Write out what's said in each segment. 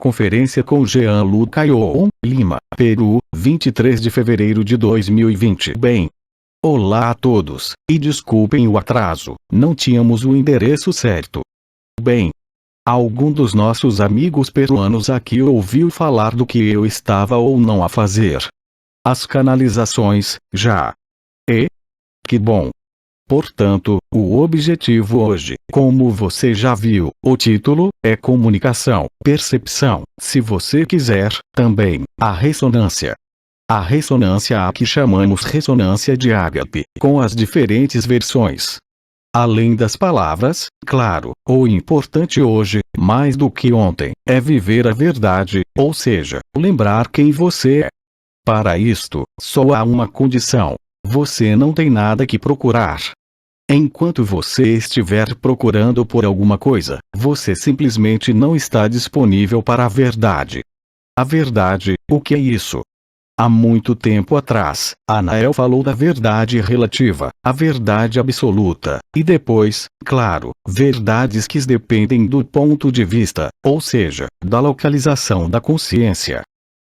Conferência com Jean-Luc Ayllon, Lima, Peru, 23 de fevereiro de 2020. Bem. Olá a todos, e desculpem o atraso, não tínhamos o endereço certo. Bem. Algum dos nossos amigos peruanos aqui ouviu falar do que eu estava ou não a fazer? As canalizações, já. E? Que bom! Portanto, o objetivo hoje, como você já viu, o título, é comunicação, percepção, se você quiser, também, a ressonância. A ressonância a que chamamos ressonância de ágape, com as diferentes versões. Além das palavras, claro, o importante hoje, mais do que ontem, é viver a verdade, ou seja, lembrar quem você é. Para isto, só há uma condição. Você não tem nada que procurar. Enquanto você estiver procurando por alguma coisa, você simplesmente não está disponível para a verdade. A verdade, o que é isso? Há muito tempo atrás, Anael falou da verdade relativa, a verdade absoluta, e depois, claro, verdades que dependem do ponto de vista, ou seja, da localização da consciência.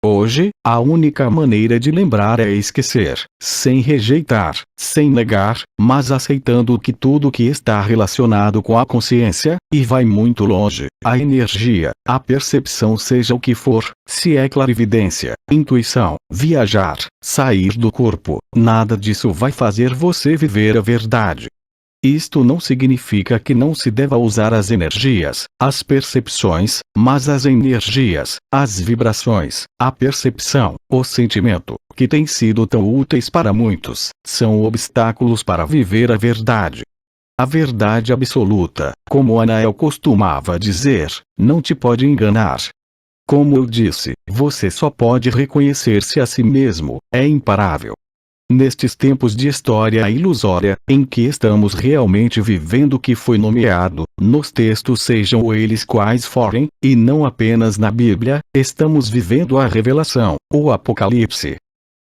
Hoje, a única maneira de lembrar é esquecer, sem rejeitar, sem negar, mas aceitando que tudo que está relacionado com a consciência, e vai muito longe, a energia, a percepção seja o que for, se é clarividência, intuição, viajar, sair do corpo, nada disso vai fazer você viver a verdade. Isto não significa que não se deva usar as energias, as percepções, mas as energias, as vibrações, a percepção, o sentimento, que têm sido tão úteis para muitos, são obstáculos para viver a verdade. A verdade absoluta, como Anael costumava dizer, não te pode enganar. Como eu disse, você só pode reconhecer-se a si mesmo, é imparável. Nestes tempos de história ilusória, em que estamos realmente vivendo o que foi nomeado, nos textos sejam eles quais forem, e não apenas na Bíblia, estamos vivendo a revelação, o Apocalipse.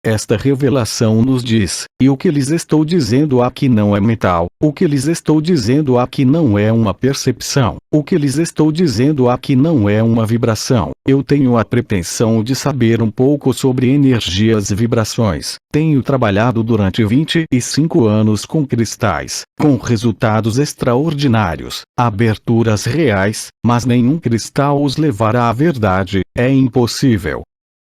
Esta revelação nos diz, e o que lhes estou dizendo aqui não é mental, o que lhes estou dizendo aqui não é uma percepção, o que lhes estou dizendo aqui não é uma vibração. Eu tenho a pretensão de saber um pouco sobre energias e vibrações. Tenho trabalhado durante 25 anos com cristais, com resultados extraordinários, aberturas reais, mas nenhum cristal os levará à verdade, é impossível.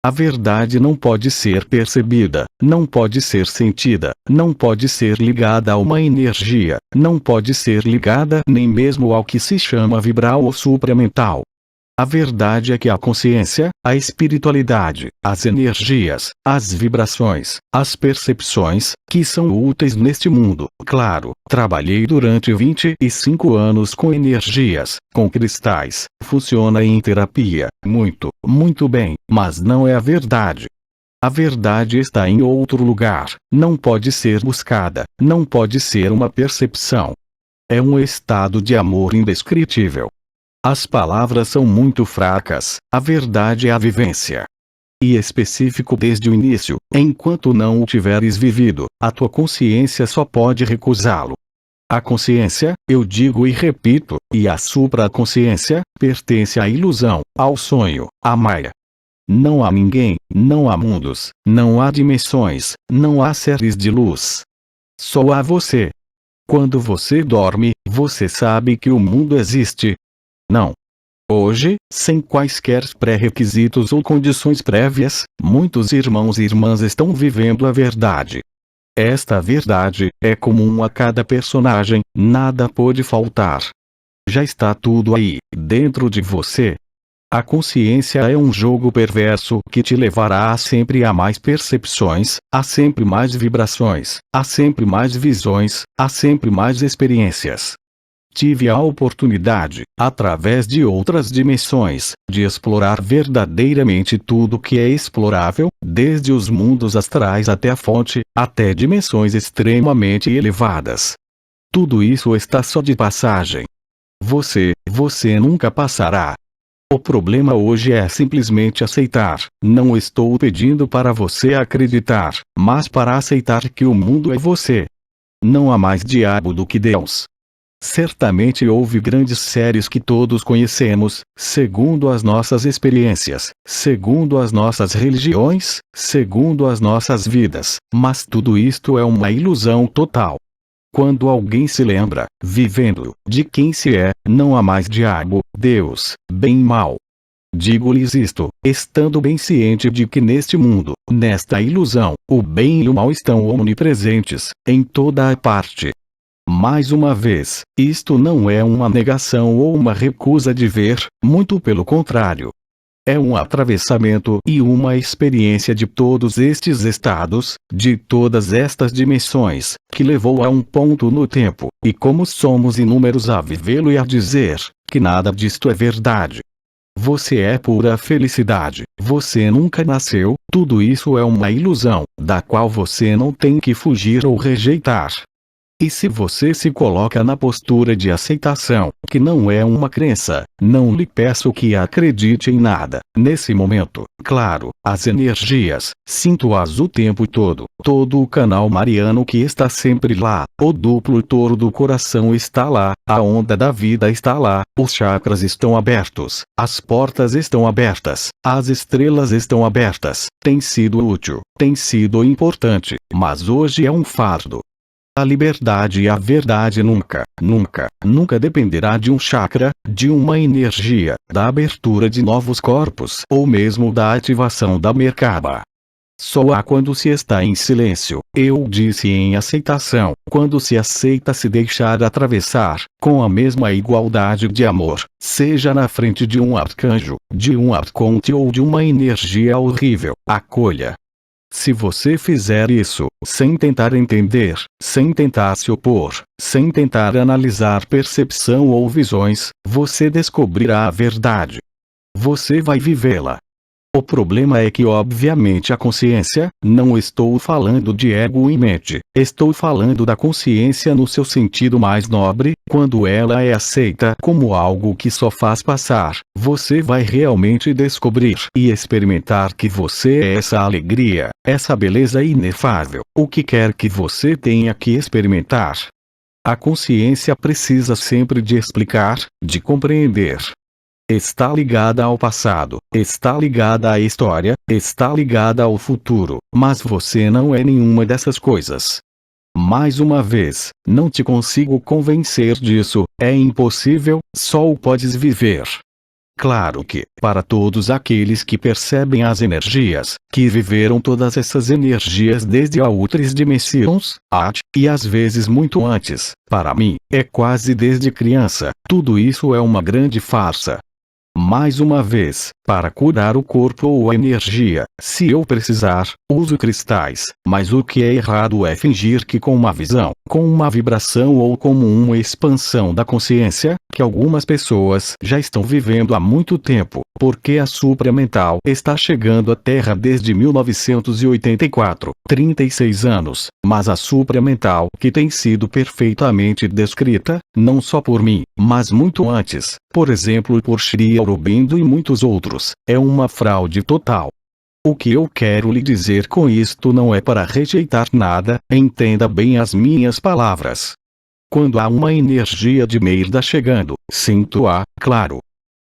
A verdade não pode ser percebida, não pode ser sentida, não pode ser ligada a uma energia, não pode ser ligada nem mesmo ao que se chama vibral ou supramental. A verdade é que a consciência, a espiritualidade, as energias, as vibrações, as percepções, que são úteis neste mundo, claro, trabalhei durante 25 anos com energias, com cristais, funciona em terapia, muito bem, mas não é a verdade. A verdade está em outro lugar, não pode ser buscada, não pode ser uma percepção. É um estado de amor indescritível. As palavras são muito fracas, a verdade é a vivência. E específico desde o início, enquanto não o tiveres vivido, a tua consciência só pode recusá-lo. A consciência, eu digo e repito, e a supraconsciência, pertence à ilusão, ao sonho, à maia. Não há ninguém, não há mundos, não há dimensões, não há séries de luz. Só há você. Quando você dorme, você sabe que o mundo existe? Não. Hoje, sem quaisquer pré-requisitos ou condições prévias, muitos irmãos e irmãs estão vivendo a verdade. Esta verdade é comum a cada personagem, nada pode faltar. Já está tudo aí, dentro de você. A consciência é um jogo perverso que te levará a sempre a mais percepções, a sempre mais vibrações, a sempre mais visões, a sempre mais experiências. Tive a oportunidade, através de outras dimensões, de explorar verdadeiramente tudo que é explorável, desde os mundos astrais até a fonte, até dimensões extremamente elevadas. Tudo isso está só de passagem. Você nunca passará. O problema hoje é simplesmente aceitar. Não estou pedindo para você acreditar, mas para aceitar que o mundo é você. Não há mais diabo do que Deus. Certamente houve grandes séries que todos conhecemos, segundo as nossas experiências, segundo as nossas religiões, segundo as nossas vidas, mas tudo isto é uma ilusão total. Quando alguém se lembra, vivendo, de quem se é, não há mais diabo, Deus, bem e mal. Digo-lhes isto, estando bem ciente de que neste mundo, nesta ilusão, o bem e o mal estão onipresentes, em toda a parte. Mais uma vez, isto não é uma negação ou uma recusa de ver, muito pelo contrário. É um atravessamento e uma experiência de todos estes estados, de todas estas dimensões, que levou a um ponto no tempo, e como somos inúmeros a vivê-lo e a dizer, que nada disto é verdade. Você é pura felicidade, você nunca nasceu, tudo isso é uma ilusão, da qual você não tem que fugir ou rejeitar. E se você se coloca na postura de aceitação, que não é uma crença, não lhe peço que acredite em nada. Nesse momento, claro, as energias, sinto-as o tempo todo o canal mariano que está sempre lá, o duplo touro do coração está lá, a onda da vida está lá, os chakras estão abertos, as portas estão abertas, as estrelas estão abertas, tem sido útil, tem sido importante, mas hoje é um fardo. A liberdade e a verdade nunca, nunca, nunca dependerá de um chakra, de uma energia, da abertura de novos corpos ou mesmo da ativação da Merkaba. Só há quando se está em silêncio, eu disse em aceitação, quando se aceita se deixar atravessar, com a mesma igualdade de amor, seja na frente de um arcanjo, de um arconte ou de uma energia horrível, acolha. Se você fizer isso, sem tentar entender, sem tentar se opor, sem tentar analisar percepção ou visões, você descobrirá a verdade. Você vai vivê-la. O problema é que obviamente a consciência, não estou falando de ego e mente, estou falando da consciência no seu sentido mais nobre, quando ela é aceita como algo que só faz passar, você vai realmente descobrir e experimentar que você é essa alegria, essa beleza inefável, o que quer que você tenha que experimentar. A consciência precisa sempre de explicar, de compreender. Está ligada ao passado, está ligada à história, está ligada ao futuro, mas você não é nenhuma dessas coisas. Mais uma vez, não te consigo convencer disso, é impossível, só o podes viver. Claro que, para todos aqueles que percebem as energias, que viveram todas essas energias desde a outras dimensões, e às vezes muito antes, para mim, é quase desde criança, tudo isso é uma grande farsa. Mais uma vez, para curar o corpo ou a energia, se eu precisar, uso cristais, mas o que é errado é fingir que com uma visão, com uma vibração ou como uma expansão da consciência, que algumas pessoas já estão vivendo há muito tempo, porque a supramental está chegando à Terra desde 1984, 36 anos, mas a supramental, que tem sido perfeitamente descrita, não só por mim, mas muito antes, por exemplo por Sri Aurobindo e muitos outros, é uma fraude total. O que eu quero lhe dizer com isto não é para rejeitar nada, entenda bem as minhas palavras. Quando há uma energia de merda chegando, sinto-a, claro.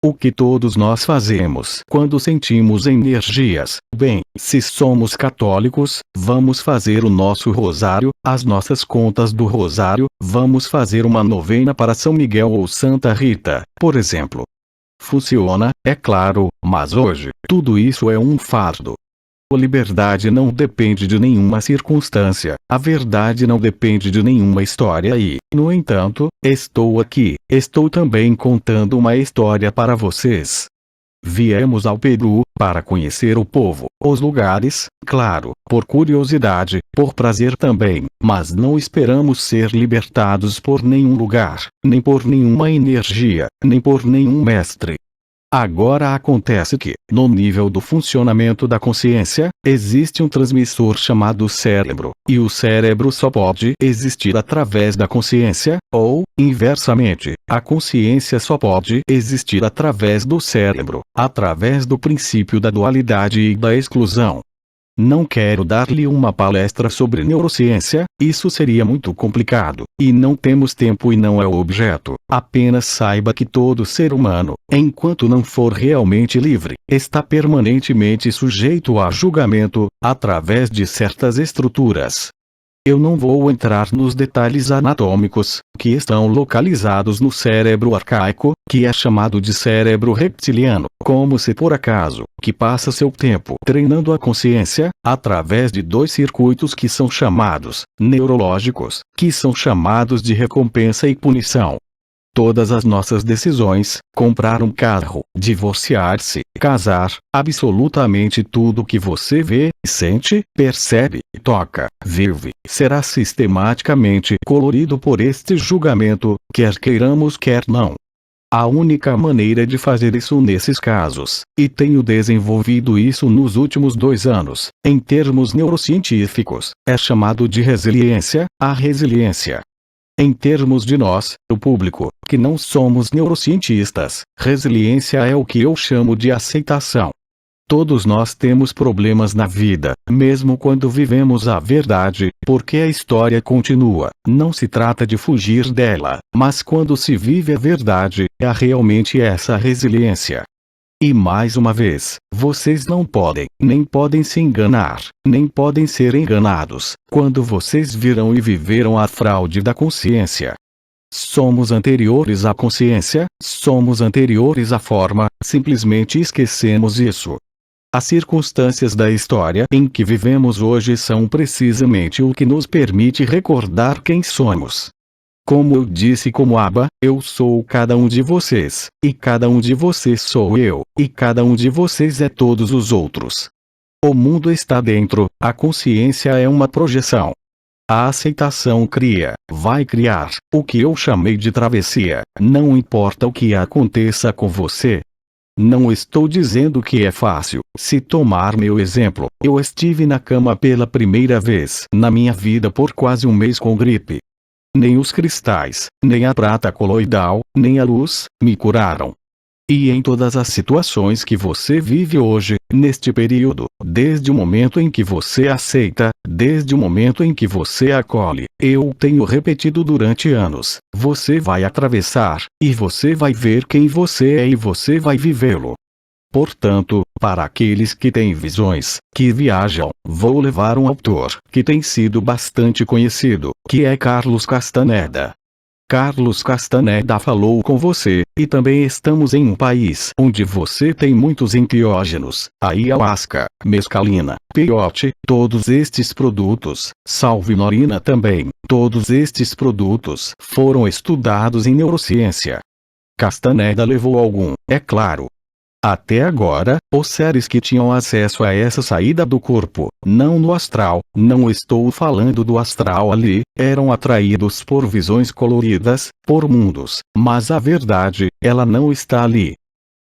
O que todos nós fazemos quando sentimos energias, bem, se somos católicos, vamos fazer o nosso rosário, as nossas contas do rosário, vamos fazer uma novena para São Miguel ou Santa Rita, por exemplo. Funciona, é claro, mas hoje, tudo isso é um fardo. A liberdade não depende de nenhuma circunstância, a verdade não depende de nenhuma história e, no entanto, estou aqui, estou também contando uma história para vocês. Viemos ao Peru, para conhecer o povo, os lugares, claro, por curiosidade, por prazer também, mas não esperamos ser libertados por nenhum lugar, nem por nenhuma energia, nem por nenhum mestre. Agora acontece que, no nível do funcionamento da consciência, existe um transmissor chamado cérebro, e o cérebro só pode existir através da consciência, ou, inversamente, a consciência só pode existir através do cérebro, através do princípio da dualidade e da exclusão. Não quero dar-lhe uma palestra sobre neurociência, isso seria muito complicado, e não temos tempo e não é o objeto. Apenas saiba que todo ser humano, enquanto não for realmente livre, está permanentemente sujeito a julgamento, através de certas estruturas. Eu não vou entrar nos detalhes anatômicos, que estão localizados no cérebro arcaico, que é chamado de cérebro reptiliano, como se por acaso, que passa seu tempo treinando a consciência, através de dois circuitos que são chamados neurológicos, que são chamados de recompensa e punição. Todas as nossas decisões, comprar um carro, divorciar-se, casar, absolutamente tudo que você vê, sente, percebe, toca, vive, será sistematicamente colorido por este julgamento, quer queiramos quer não. A única maneira de fazer isso nesses casos, e tenho desenvolvido isso nos últimos 2 anos, em termos neurocientíficos, é chamado de resiliência, a resiliência. Em termos de nós, o público, que não somos neurocientistas, resiliência é o que eu chamo de aceitação. Todos nós temos problemas na vida, mesmo quando vivemos a verdade, porque a história continua. Não se trata de fugir dela, mas quando se vive a verdade, há realmente essa resiliência. E mais uma vez, vocês não podem, nem podem se enganar, nem podem ser enganados, quando vocês viram e viveram a fraude da consciência. Somos anteriores à consciência, somos anteriores à forma, simplesmente esquecemos isso. As circunstâncias da história em que vivemos hoje são precisamente o que nos permite recordar quem somos. Como eu disse como Abba, eu sou cada um de vocês, e cada um de vocês sou eu, e cada um de vocês é todos os outros. O mundo está dentro, a consciência é uma projeção. A aceitação cria, vai criar, o que eu chamei de travessia, não importa o que aconteça com você. Não estou dizendo que é fácil. Se tomar meu exemplo, eu estive na cama pela primeira vez na minha vida por quase um mês com gripe. Nem os cristais, nem a prata coloidal, nem a luz, me curaram. E em todas as situações que você vive hoje, neste período, desde o momento em que você aceita, desde o momento em que você acolhe, eu tenho repetido durante anos, você vai atravessar, e você vai ver quem você é e você vai vivê-lo. Portanto, para aqueles que têm visões, que viajam, vou levar um autor que tem sido bastante conhecido, que é Carlos Castaneda. Carlos Castaneda falou com você, e também estamos em um país onde você tem muitos enteógenos, ayahuasca, mescalina, peyote, todos estes produtos, salvinorina também, todos estes produtos foram estudados em neurociência. Castaneda levou algum, é claro. Até agora, os seres que tinham acesso a essa saída do corpo, não no astral, não estou falando do astral ali, eram atraídos por visões coloridas, por mundos, mas a verdade, ela não está ali.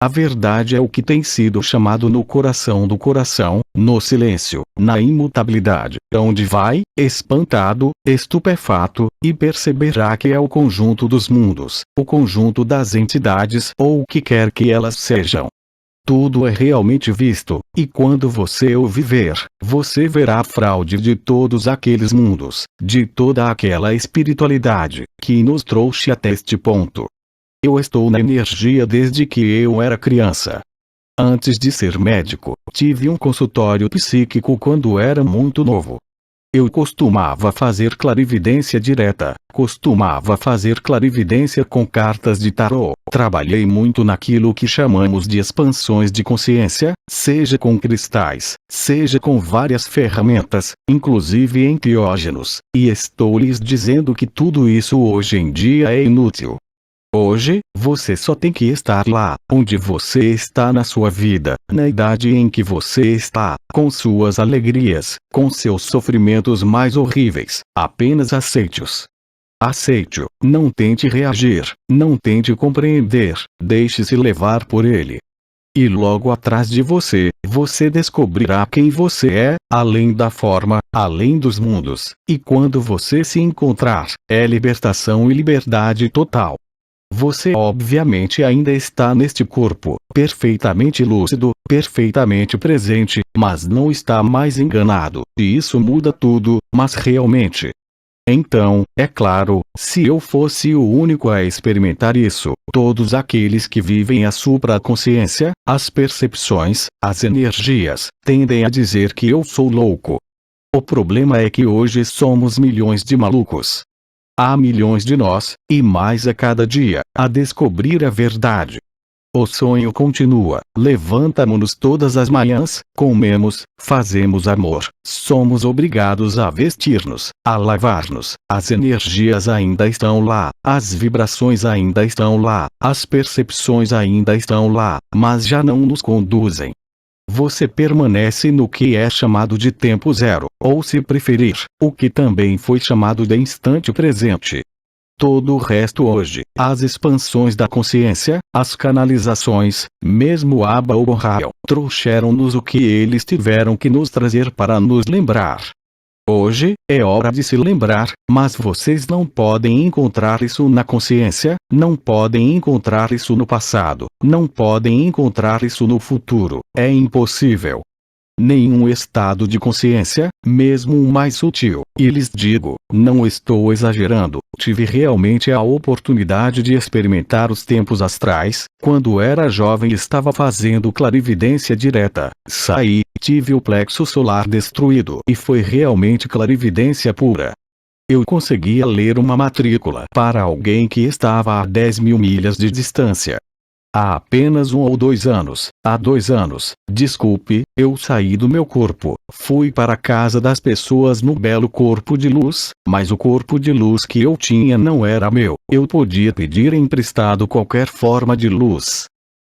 A verdade é o que tem sido chamado no coração do coração, no silêncio, na imutabilidade, onde vai, espantado, estupefato, e perceberá que é o conjunto dos mundos, o conjunto das entidades ou o que quer que elas sejam. Tudo é realmente visto, e quando você o viver, você verá a fraude de todos aqueles mundos, de toda aquela espiritualidade, que nos trouxe até este ponto. Eu estou na energia desde que eu era criança. Antes de ser médico, tive um consultório psíquico quando era muito novo. Eu costumava fazer clarividência direta, costumava fazer clarividência com cartas de tarô. Trabalhei muito naquilo que chamamos de expansões de consciência, seja com cristais, seja com várias ferramentas, inclusive enteógenos, e estou lhes dizendo que tudo isso hoje em dia é inútil. Hoje, você só tem que estar lá, onde você está na sua vida, na idade em que você está, com suas alegrias, com seus sofrimentos mais horríveis, apenas aceite-os. Aceite-o, não tente reagir, não tente compreender, deixe-se levar por ele. E logo atrás de você, você descobrirá quem você é, além da forma, além dos mundos, e quando você se encontrar, é libertação e liberdade total. Você obviamente ainda está neste corpo, perfeitamente lúcido, perfeitamente presente, mas não está mais enganado, e isso muda tudo, mas realmente. Então, é claro, se eu fosse o único a experimentar isso, todos aqueles que vivem a supraconsciência, as percepções, as energias, tendem a dizer que eu sou louco. O problema é que hoje somos milhões de malucos. Há milhões de nós, e mais a cada dia, a descobrir a verdade. O sonho continua, levantamo-nos todas as manhãs, comemos, fazemos amor, somos obrigados a vestir-nos, a lavar-nos, as energias ainda estão lá, as vibrações ainda estão lá, as percepções ainda estão lá, mas já não nos conduzem. Você permanece no que é chamado de tempo zero, ou se preferir, o que também foi chamado de instante presente. Todo o resto hoje, as expansões da consciência, as canalizações, mesmo Abba ou Rael, trouxeram-nos o que eles tiveram que nos trazer para nos lembrar. Hoje, é hora de se lembrar, mas vocês não podem encontrar isso na consciência, não podem encontrar isso no passado, não podem encontrar isso no futuro, é impossível. Nenhum estado de consciência, mesmo o mais sutil, e lhes digo, não estou exagerando, tive realmente a oportunidade de experimentar os tempos astrais, quando era jovem e estava fazendo clarividência direta, saí, tive o plexo solar destruído e foi realmente clarividência pura. Eu conseguia ler uma matrícula para alguém que estava a 10.000 milhas de distância. Há apenas 1 ou 2 anos, há 2 anos, desculpe, eu saí do meu corpo, fui para a casa das pessoas no belo corpo de luz, mas o corpo de luz que eu tinha não era meu, eu podia pedir emprestado qualquer forma de luz.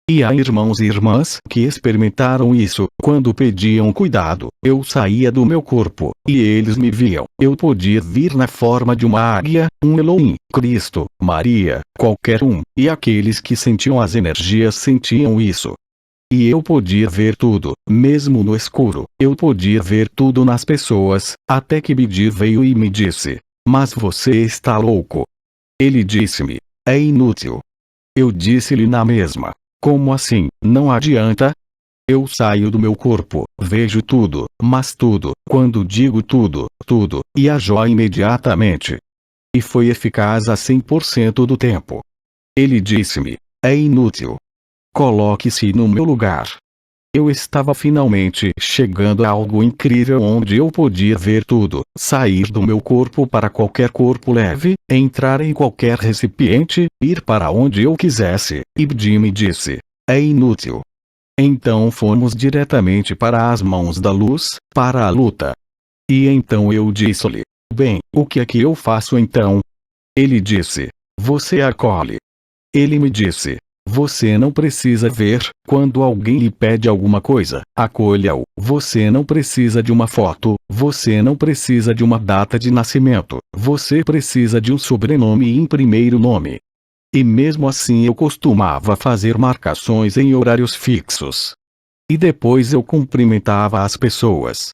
E há irmãos e irmãs que experimentaram isso, quando pediam cuidado, eu saía do meu corpo, e eles me viam, eu podia vir na forma de uma águia, um Elohim, Cristo, Maria, qualquer um, e aqueles que sentiam as energias sentiam isso. E eu podia ver tudo, mesmo no escuro, eu podia ver tudo nas pessoas, até que Bidi veio e me disse, mas você está louco. Ele disse-me, é inútil. Eu disse-lhe na mesma. Como assim, não adianta? Eu saio do meu corpo, vejo tudo, mas tudo, quando digo tudo, tudo, e ajo imediatamente. E foi eficaz a 100% do tempo. Ele disse-me, é inútil. Coloque-se no meu lugar. Eu estava finalmente chegando a algo incrível onde eu podia ver tudo, sair do meu corpo para qualquer corpo leve, entrar em qualquer recipiente, ir para onde eu quisesse, e Bidi me disse, é inútil. Então fomos diretamente para as mãos da luz, para a luta. E então eu disse-lhe, bem, o que é que eu faço então? Ele disse, você acolhe. Ele me disse, você não precisa ver, quando alguém lhe pede alguma coisa, acolha-o. Você não precisa de uma foto, você não precisa de uma data de nascimento, você precisa de um sobrenome e um primeiro nome. E mesmo assim eu costumava fazer marcações em horários fixos. E depois eu cumprimentava as pessoas.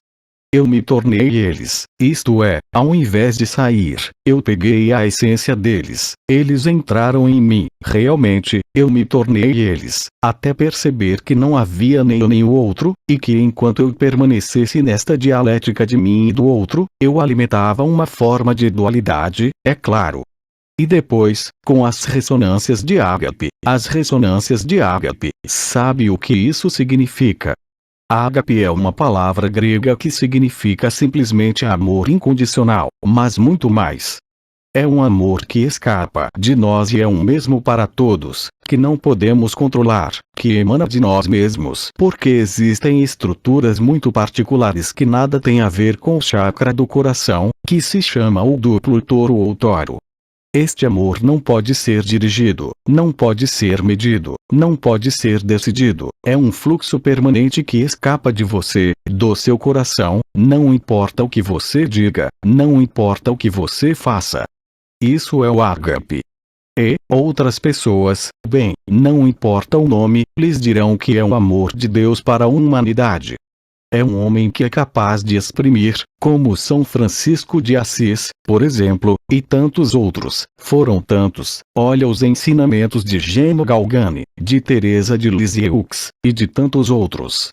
Eu me tornei eles, isto é, ao invés de sair, eu peguei a essência deles, eles entraram em mim, realmente, eu me tornei eles, até perceber que não havia nem eu nem o outro, e que enquanto eu permanecesse nesta dialética de mim e do outro, eu alimentava uma forma de dualidade, é claro. E depois, com as ressonâncias de ágape, as ressonâncias de ágape, sabe o que isso significa? Ágape é uma palavra grega que significa simplesmente amor incondicional, mas muito mais. É um amor que escapa de nós e é um mesmo para todos, que não podemos controlar, que emana de nós mesmos, porque existem estruturas muito particulares que nada têm a ver com o chakra do coração, que se chama o duplo touro ou toro. Este amor não pode ser dirigido, não pode ser medido, não pode ser decidido, é um fluxo permanente que escapa de você, do seu coração, não importa o que você diga, não importa o que você faça. Isso é o ágape. E, outras pessoas, bem, não importa o nome, lhes dirão que é o amor de Deus para a humanidade. É um homem que é capaz de exprimir, como São Francisco de Assis, por exemplo, e tantos outros. Foram tantos. Olha os ensinamentos de Gemo Galgani, de Teresa de Lisieux, e de tantos outros.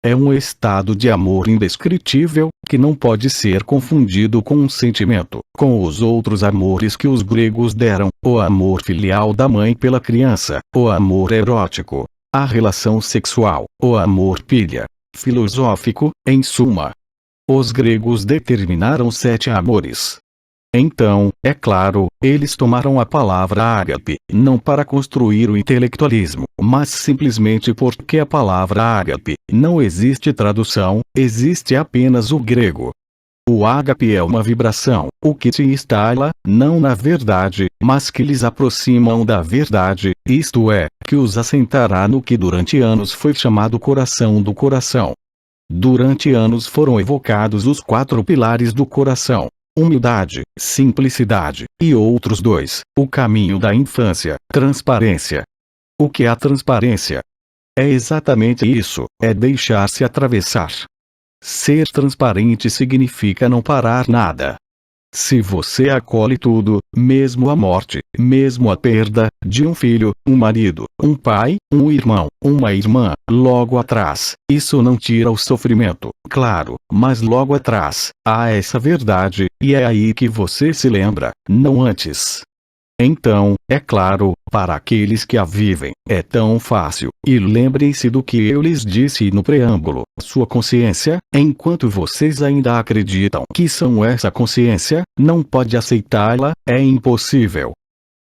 É um estado de amor indescritível, que não pode ser confundido com um sentimento, com os outros amores que os gregos deram, o amor filial da mãe pela criança, o amor erótico, a relação sexual, o amor pilha, filosófico, em suma. Os gregos determinaram 7 amores. Então, é claro, eles tomaram a palavra ágape, não para construir o intelectualismo, mas simplesmente porque a palavra ágape não existe tradução, existe apenas o grego. O ágape é uma vibração, o que te instala, não na verdade, mas que lhes aproximam da verdade, isto é, que os assentará no que durante anos foi chamado coração do coração. Durante anos foram evocados os 4 pilares do coração: humildade, simplicidade, e outros 2, o caminho da infância, transparência. O que é a transparência? É exatamente isso, é deixar-se atravessar. Ser transparente significa não parar nada. Se você acolhe tudo, mesmo a morte, mesmo a perda, de um filho, um marido, um pai, um irmão, uma irmã, logo atrás, isso não tira o sofrimento, claro, mas logo atrás, há essa verdade, e é aí que você se lembra, não antes. Então, é claro, para aqueles que a vivem, é tão fácil, e lembrem-se do que eu lhes disse no preâmbulo, sua consciência, enquanto vocês ainda acreditam que são essa consciência, não pode aceitá-la, é impossível.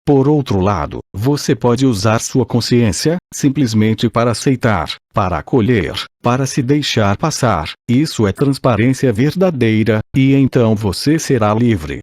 Por outro lado, você pode usar sua consciência, simplesmente para aceitar, para acolher, para se deixar passar, isso é transparência verdadeira, e então você será livre.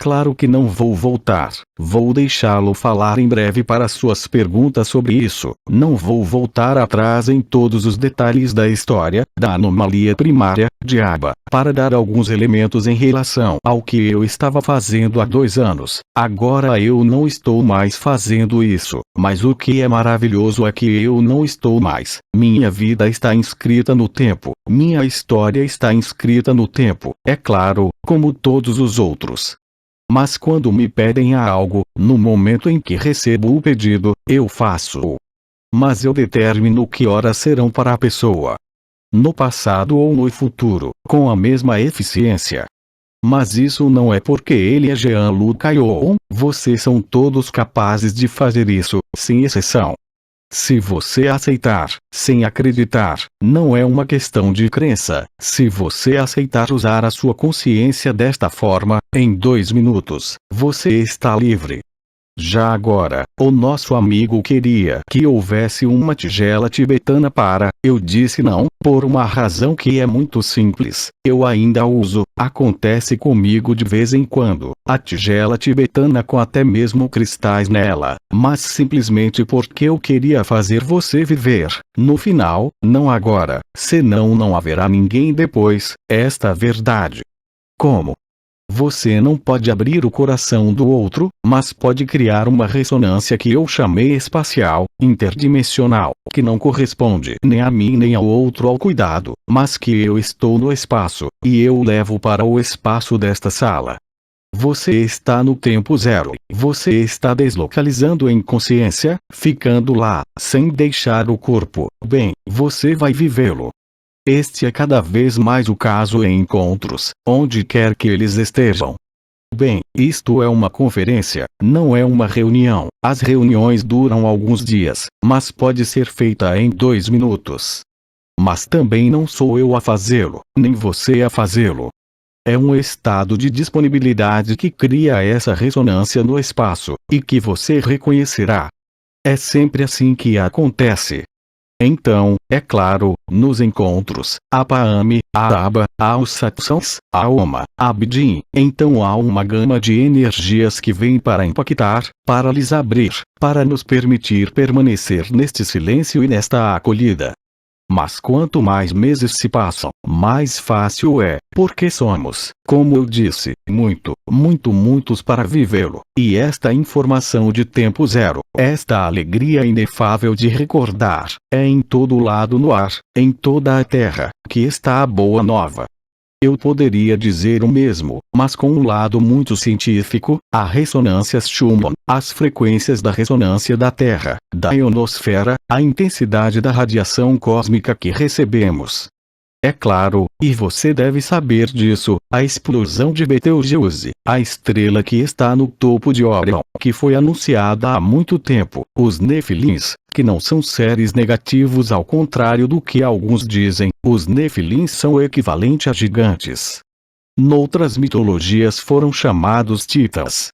Claro que não vou voltar, vou deixá-lo falar em breve para suas perguntas sobre isso, não vou voltar atrás em todos os detalhes da história, da anomalia primária, de Abba, para dar alguns elementos em relação ao que eu estava fazendo há 2 anos, agora eu não estou mais fazendo isso, mas o que é maravilhoso é que eu não estou mais, minha vida está inscrita no tempo, minha história está inscrita no tempo, é claro, como todos os outros. Mas quando me pedem algo, no momento em que recebo o pedido, eu faço. Mas eu determino que horas serão para a pessoa. No passado ou no futuro, com a mesma eficiência. Mas isso não é porque ele é Jean-Luc Caillon, vocês são todos capazes de fazer isso, sem exceção. Se você aceitar, sem acreditar, não é uma questão de crença. Se você aceitar usar a sua consciência desta forma, em 2 minutos, você está livre. Já agora, o nosso amigo queria que houvesse uma tigela tibetana para, eu disse não, por uma razão que é muito simples, eu ainda uso, acontece comigo de vez em quando, a tigela tibetana com até mesmo cristais nela, mas simplesmente porque eu queria fazer você viver, no final, não agora, senão não haverá ninguém depois, esta verdade. Como? Você não pode abrir o coração do outro, mas pode criar uma ressonância que eu chamei espacial, interdimensional, que não corresponde nem a mim nem ao outro ao cuidado, mas que eu estou no espaço, e eu o levo para o espaço desta sala. Você está no tempo zero, você está deslocalizando em consciência, ficando lá, sem deixar o corpo, bem, você vai vivê-lo. Este é cada vez mais o caso em encontros, onde quer que eles estejam. Bem, isto é uma conferência, não é uma reunião. As reuniões duram alguns dias, mas pode ser feita em 2 minutos. Mas também não sou eu a fazê-lo, nem você a fazê-lo. É um estado de disponibilidade que cria essa ressonância no espaço, e que você reconhecerá. É sempre assim que acontece. Então, é claro, nos encontros, a Paami, a Aba, há os satsangs, a Oma, a Abdim, então há uma gama de energias que vêm para impactar, para lhes abrir, para nos permitir permanecer neste silêncio e nesta acolhida. Mas quanto mais meses se passam, mais fácil é, porque somos, como eu disse, muitos para vivê-lo. E esta informação de tempo zero, esta alegria inefável de recordar, é em todo lado no ar, em toda a terra, que está a boa nova. Eu poderia dizer o mesmo, mas com um lado muito científico, a ressonâncias Schumann, as frequências da ressonância da Terra, da ionosfera, a intensidade da radiação cósmica que recebemos. É claro, e você deve saber disso, a explosão de Betelgeuse, a estrela que está no topo de Órion, que foi anunciada há muito tempo, os Nefilins, que não são seres negativos ao contrário do que alguns dizem, os Nefilins são o equivalente a gigantes. Noutras mitologias foram chamados Titãs.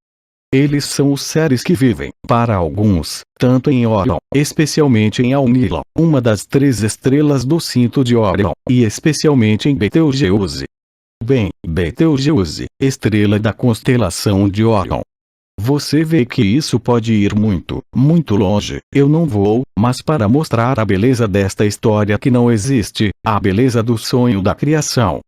Eles são os seres que vivem, para alguns, tanto em Órion, especialmente em Alnilam, uma das 3 estrelas do cinto de Órion, e especialmente em Betelgeuse. Bem, Betelgeuse, estrela da constelação de Órion. Você vê que isso pode ir muito longe. Eu não vou, mas para mostrar a beleza desta história que não existe, a beleza do sonho da criação.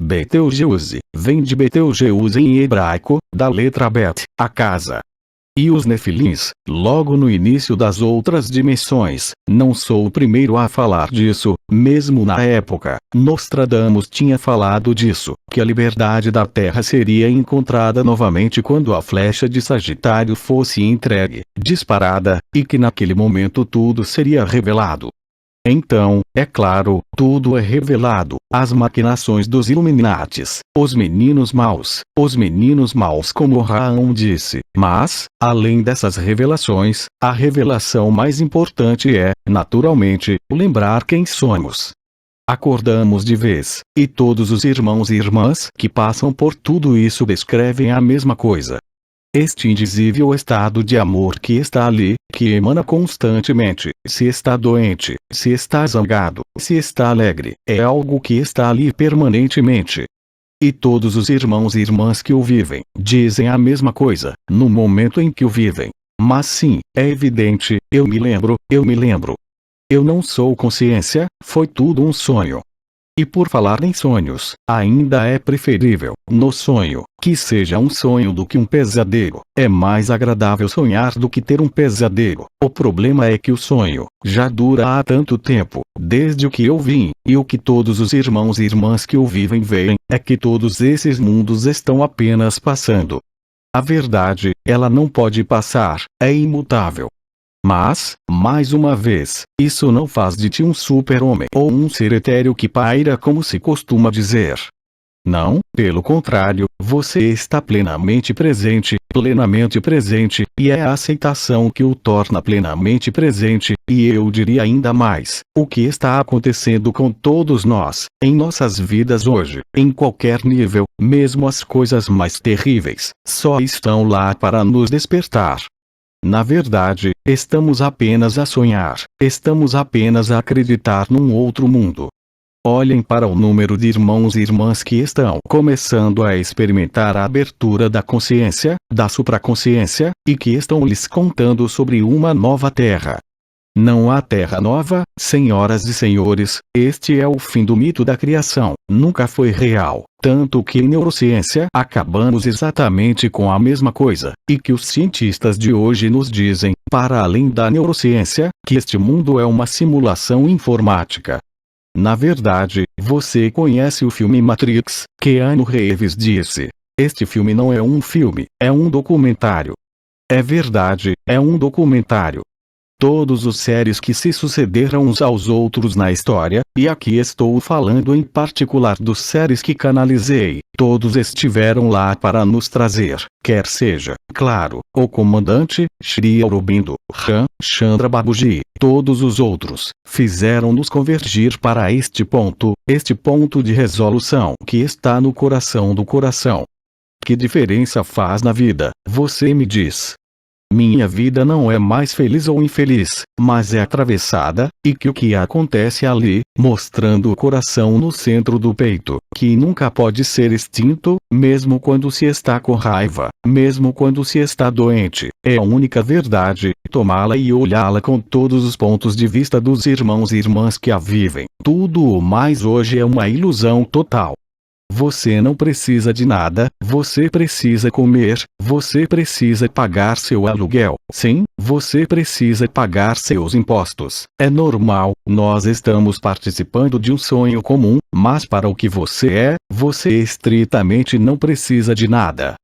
Betelgeuse, vem de Betelgeuse em hebraico, da letra Bet, a casa. E os Nefilins, logo no início das outras dimensões, não sou o primeiro a falar disso, mesmo na época, Nostradamus tinha falado disso, que a liberdade da Terra seria encontrada novamente quando a flecha de Sagitário fosse entregue, disparada, e que naquele momento tudo seria revelado. Então, é claro, tudo é revelado, as maquinações dos Illuminates, os meninos maus como Raão disse, mas, além dessas revelações, a revelação mais importante é, naturalmente, lembrar quem somos. Acordamos de vez, e todos os irmãos e irmãs que passam por tudo isso descrevem a mesma coisa. Este indizível estado de amor que está ali, que emana constantemente, se está doente, se está zangado, se está alegre, é algo que está ali permanentemente. E todos os irmãos e irmãs que o vivem, dizem a mesma coisa, no momento em que o vivem. Mas sim, é evidente, eu me lembro. Eu não sou consciência, foi tudo um sonho. E por falar em sonhos, ainda é preferível, no sonho, que seja um sonho do que um pesadelo. É mais agradável sonhar do que ter um pesadelo. O problema é que o sonho já dura há tanto tempo, desde o que eu vim, e o que todos os irmãos e irmãs que o vivem veem, é que todos esses mundos estão apenas passando. A verdade, ela não pode passar, é imutável. Mas, mais uma vez, isso não faz de ti um super-homem ou um ser etéreo que paira como se costuma dizer. Não, pelo contrário, você está plenamente presente, e é a aceitação que o torna plenamente presente, e eu diria ainda mais, o que está acontecendo com todos nós, em nossas vidas hoje, em qualquer nível, mesmo as coisas mais terríveis, só estão lá para nos despertar. Na verdade, estamos apenas a sonhar, estamos apenas a acreditar num outro mundo. Olhem para o número de irmãos e irmãs que estão começando a experimentar a abertura da consciência, da supraconsciência, e que estão lhes contando sobre uma nova terra. Não há terra nova, senhoras e senhores, este é o fim do mito da criação, nunca foi real, tanto que em neurociência acabamos exatamente com a mesma coisa, e que os cientistas de hoje nos dizem, para além da neurociência, que este mundo é uma simulação informática. Na verdade, você conhece o filme Matrix, Keanu Reeves disse. Este filme não é um filme, é um documentário. É verdade, é um documentário. Todos os seres que se sucederam uns aos outros na história, e aqui estou falando em particular dos seres que canalizei, todos estiveram lá para nos trazer, quer seja, claro, o comandante, Sri Aurobindo, Ram Chandra Babuji, todos os outros, fizeram-nos convergir para este ponto de resolução que está no coração do coração. Que diferença faz na vida, você me diz? minha vida não é mais feliz ou infeliz, mas é atravessada, e que o que acontece ali, mostrando o coração no centro do peito, que nunca pode ser extinto, mesmo quando se está com raiva, mesmo quando se está doente, é a única verdade, tomá-la e olhá-la com todos os pontos de vista dos irmãos e irmãs que a vivem. Tudo o mais hoje é uma ilusão total. Você não precisa de nada, você precisa comer, você precisa pagar seu aluguel, sim, você precisa pagar seus impostos. É normal, nós estamos participando de um sonho comum, mas para o que você estritamente não precisa de nada.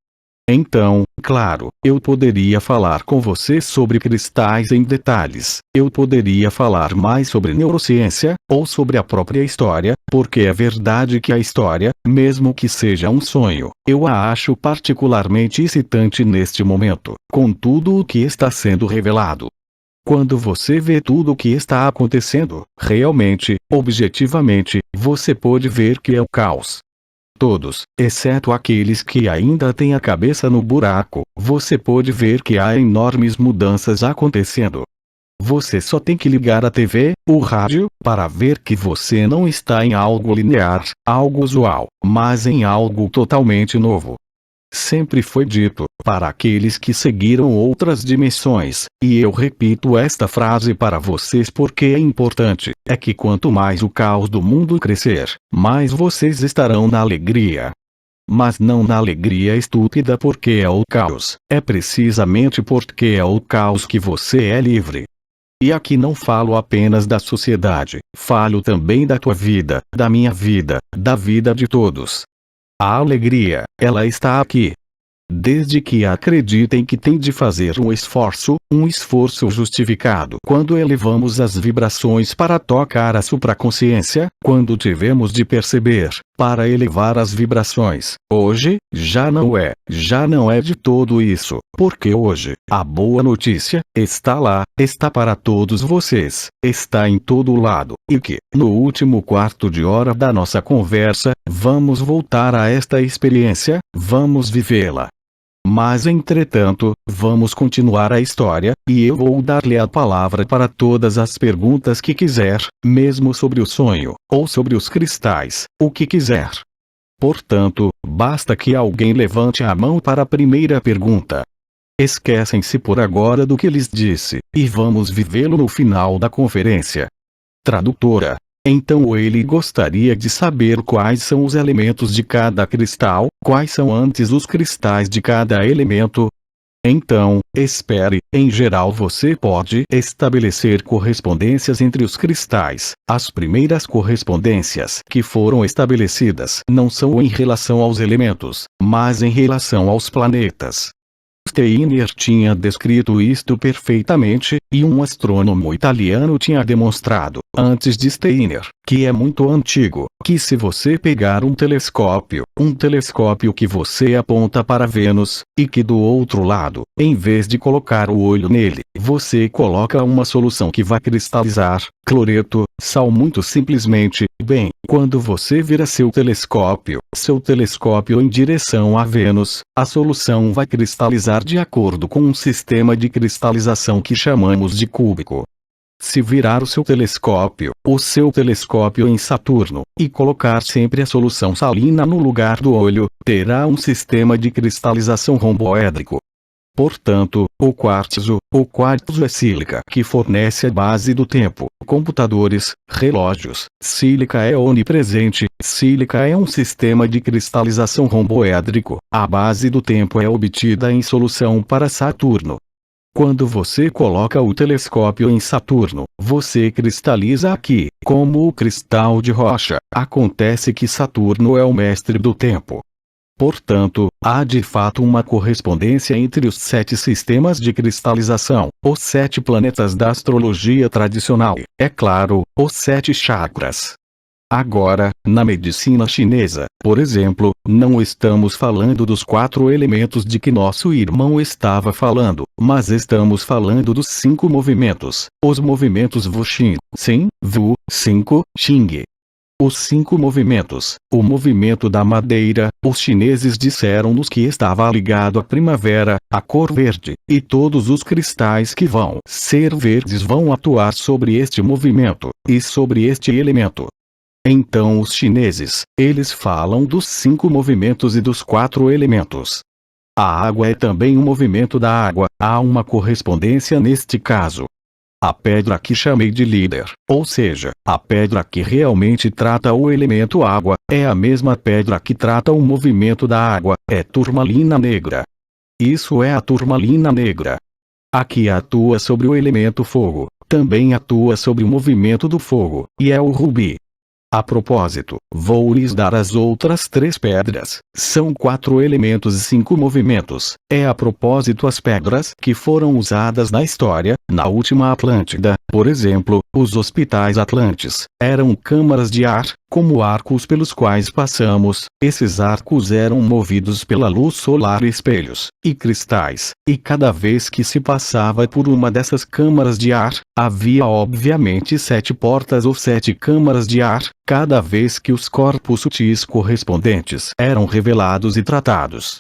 Então, claro, eu poderia falar com você sobre cristais em detalhes, eu poderia falar mais sobre neurociência, ou sobre a própria história, porque é verdade que a história, mesmo que seja um sonho, eu a acho particularmente excitante neste momento, com tudo o que está sendo revelado. Quando você vê tudo o que está acontecendo, realmente, objetivamente, você pode ver que é o caos. Todos, exceto aqueles que ainda têm a cabeça no buraco, você pode ver que há enormes mudanças acontecendo. Você só tem que ligar a TV, o rádio, para ver que você não está em algo linear, algo usual, mas em algo totalmente novo. Sempre foi dito, para aqueles que seguiram outras dimensões, e eu repito esta frase para vocês porque é importante, é que quanto mais o caos do mundo crescer, mais vocês estarão na alegria. Mas não na alegria estúpida porque é o caos, é precisamente porque é o caos que você é livre. E aqui não falo apenas da sociedade, falo também da tua vida, da minha vida, da vida de todos. A alegria, ela está aqui. Desde que acreditem que tem de fazer um esforço justificado. Quando elevamos as vibrações para tocar a supraconsciência, quando tivemos de perceber, para elevar as vibrações, hoje, já não é de todo isso, porque hoje, a boa notícia, está lá, está para todos vocês, está em todo lado, e que, no último quarto de hora da nossa conversa, vamos voltar a esta experiência, vamos vivê-la. Mas entretanto, vamos continuar a história, e eu vou dar-lhe a palavra para todas as perguntas que quiser, mesmo sobre o sonho, ou sobre os cristais, o que quiser. Portanto, basta que alguém levante a mão para a primeira pergunta. Esquecem-se por agora do que lhes disse, e vamos vivê-lo no final da conferência. Tradutora. Então ele gostaria de saber quais são os elementos de cada cristal, quais são antes os cristais de cada elemento. Então, espere, em geral você pode estabelecer correspondências entre os cristais. As primeiras correspondências que foram estabelecidas não são em relação aos elementos, mas em relação aos planetas. Steiner tinha descrito isto perfeitamente, e um astrônomo italiano tinha demonstrado, antes de Steiner, que é muito antigo, que se você pegar um telescópio que você aponta para Vênus, e que do outro lado, em vez de colocar o olho nele, você coloca uma solução que vai cristalizar, cloreto, sal muito simplesmente, bem, quando você vira seu telescópio em direção a Vênus, a solução vai cristalizar de acordo com um sistema de cristalização que chamamos de cúbico. Se virar o seu telescópio em Saturno, e colocar sempre a solução salina no lugar do olho, terá um sistema de cristalização romboédrico. Portanto, o quartzo é sílica que fornece a base do tempo, computadores, relógios. Sílica é onipresente, sílica é um sistema de cristalização romboédrico. A base do tempo é obtida em solução para Saturno. Quando você coloca o telescópio em Saturno, você cristaliza aqui, como o cristal de rocha. Acontece que Saturno é o mestre do tempo. Portanto, há de fato uma correspondência entre os 7 sistemas de cristalização, os 7 planetas da astrologia tradicional, é claro, os 7 chakras. Agora, na medicina chinesa, por exemplo, não estamos falando dos 4 elementos de que nosso irmão estava falando, mas estamos falando dos 5 movimentos, os movimentos Wuxing, Xin, Wu, 5, Xing. Os 5 movimentos. O movimento da madeira, os chineses disseram-nos que estava ligado à primavera, à cor verde, e todos os cristais que vão ser verdes vão atuar sobre este movimento, e sobre este elemento. Então os chineses, eles falam dos 5 movimentos e dos 4 elementos. A água é também um movimento da água, há uma correspondência neste caso. A pedra que chamei de líder, ou seja, a pedra que realmente trata o elemento água, é a mesma pedra que trata o movimento da água, é turmalina negra. Isso é a turmalina negra. A que atua sobre o elemento fogo, também atua sobre o movimento do fogo, e é o rubi. A propósito, vou lhes dar as outras 3 pedras. São 4 elementos e 5 movimentos. É a propósito as pedras que foram usadas na história, na última Atlântida, por exemplo, os hospitais atlantes, eram câmaras de ar, como arcos pelos quais passamos. Esses arcos eram movidos pela luz solar e espelhos, e cristais, e cada vez que se passava por uma dessas câmaras de ar, havia obviamente 7 portas ou 7 câmaras de ar, cada vez que os corpos sutis correspondentes eram revelados e tratados.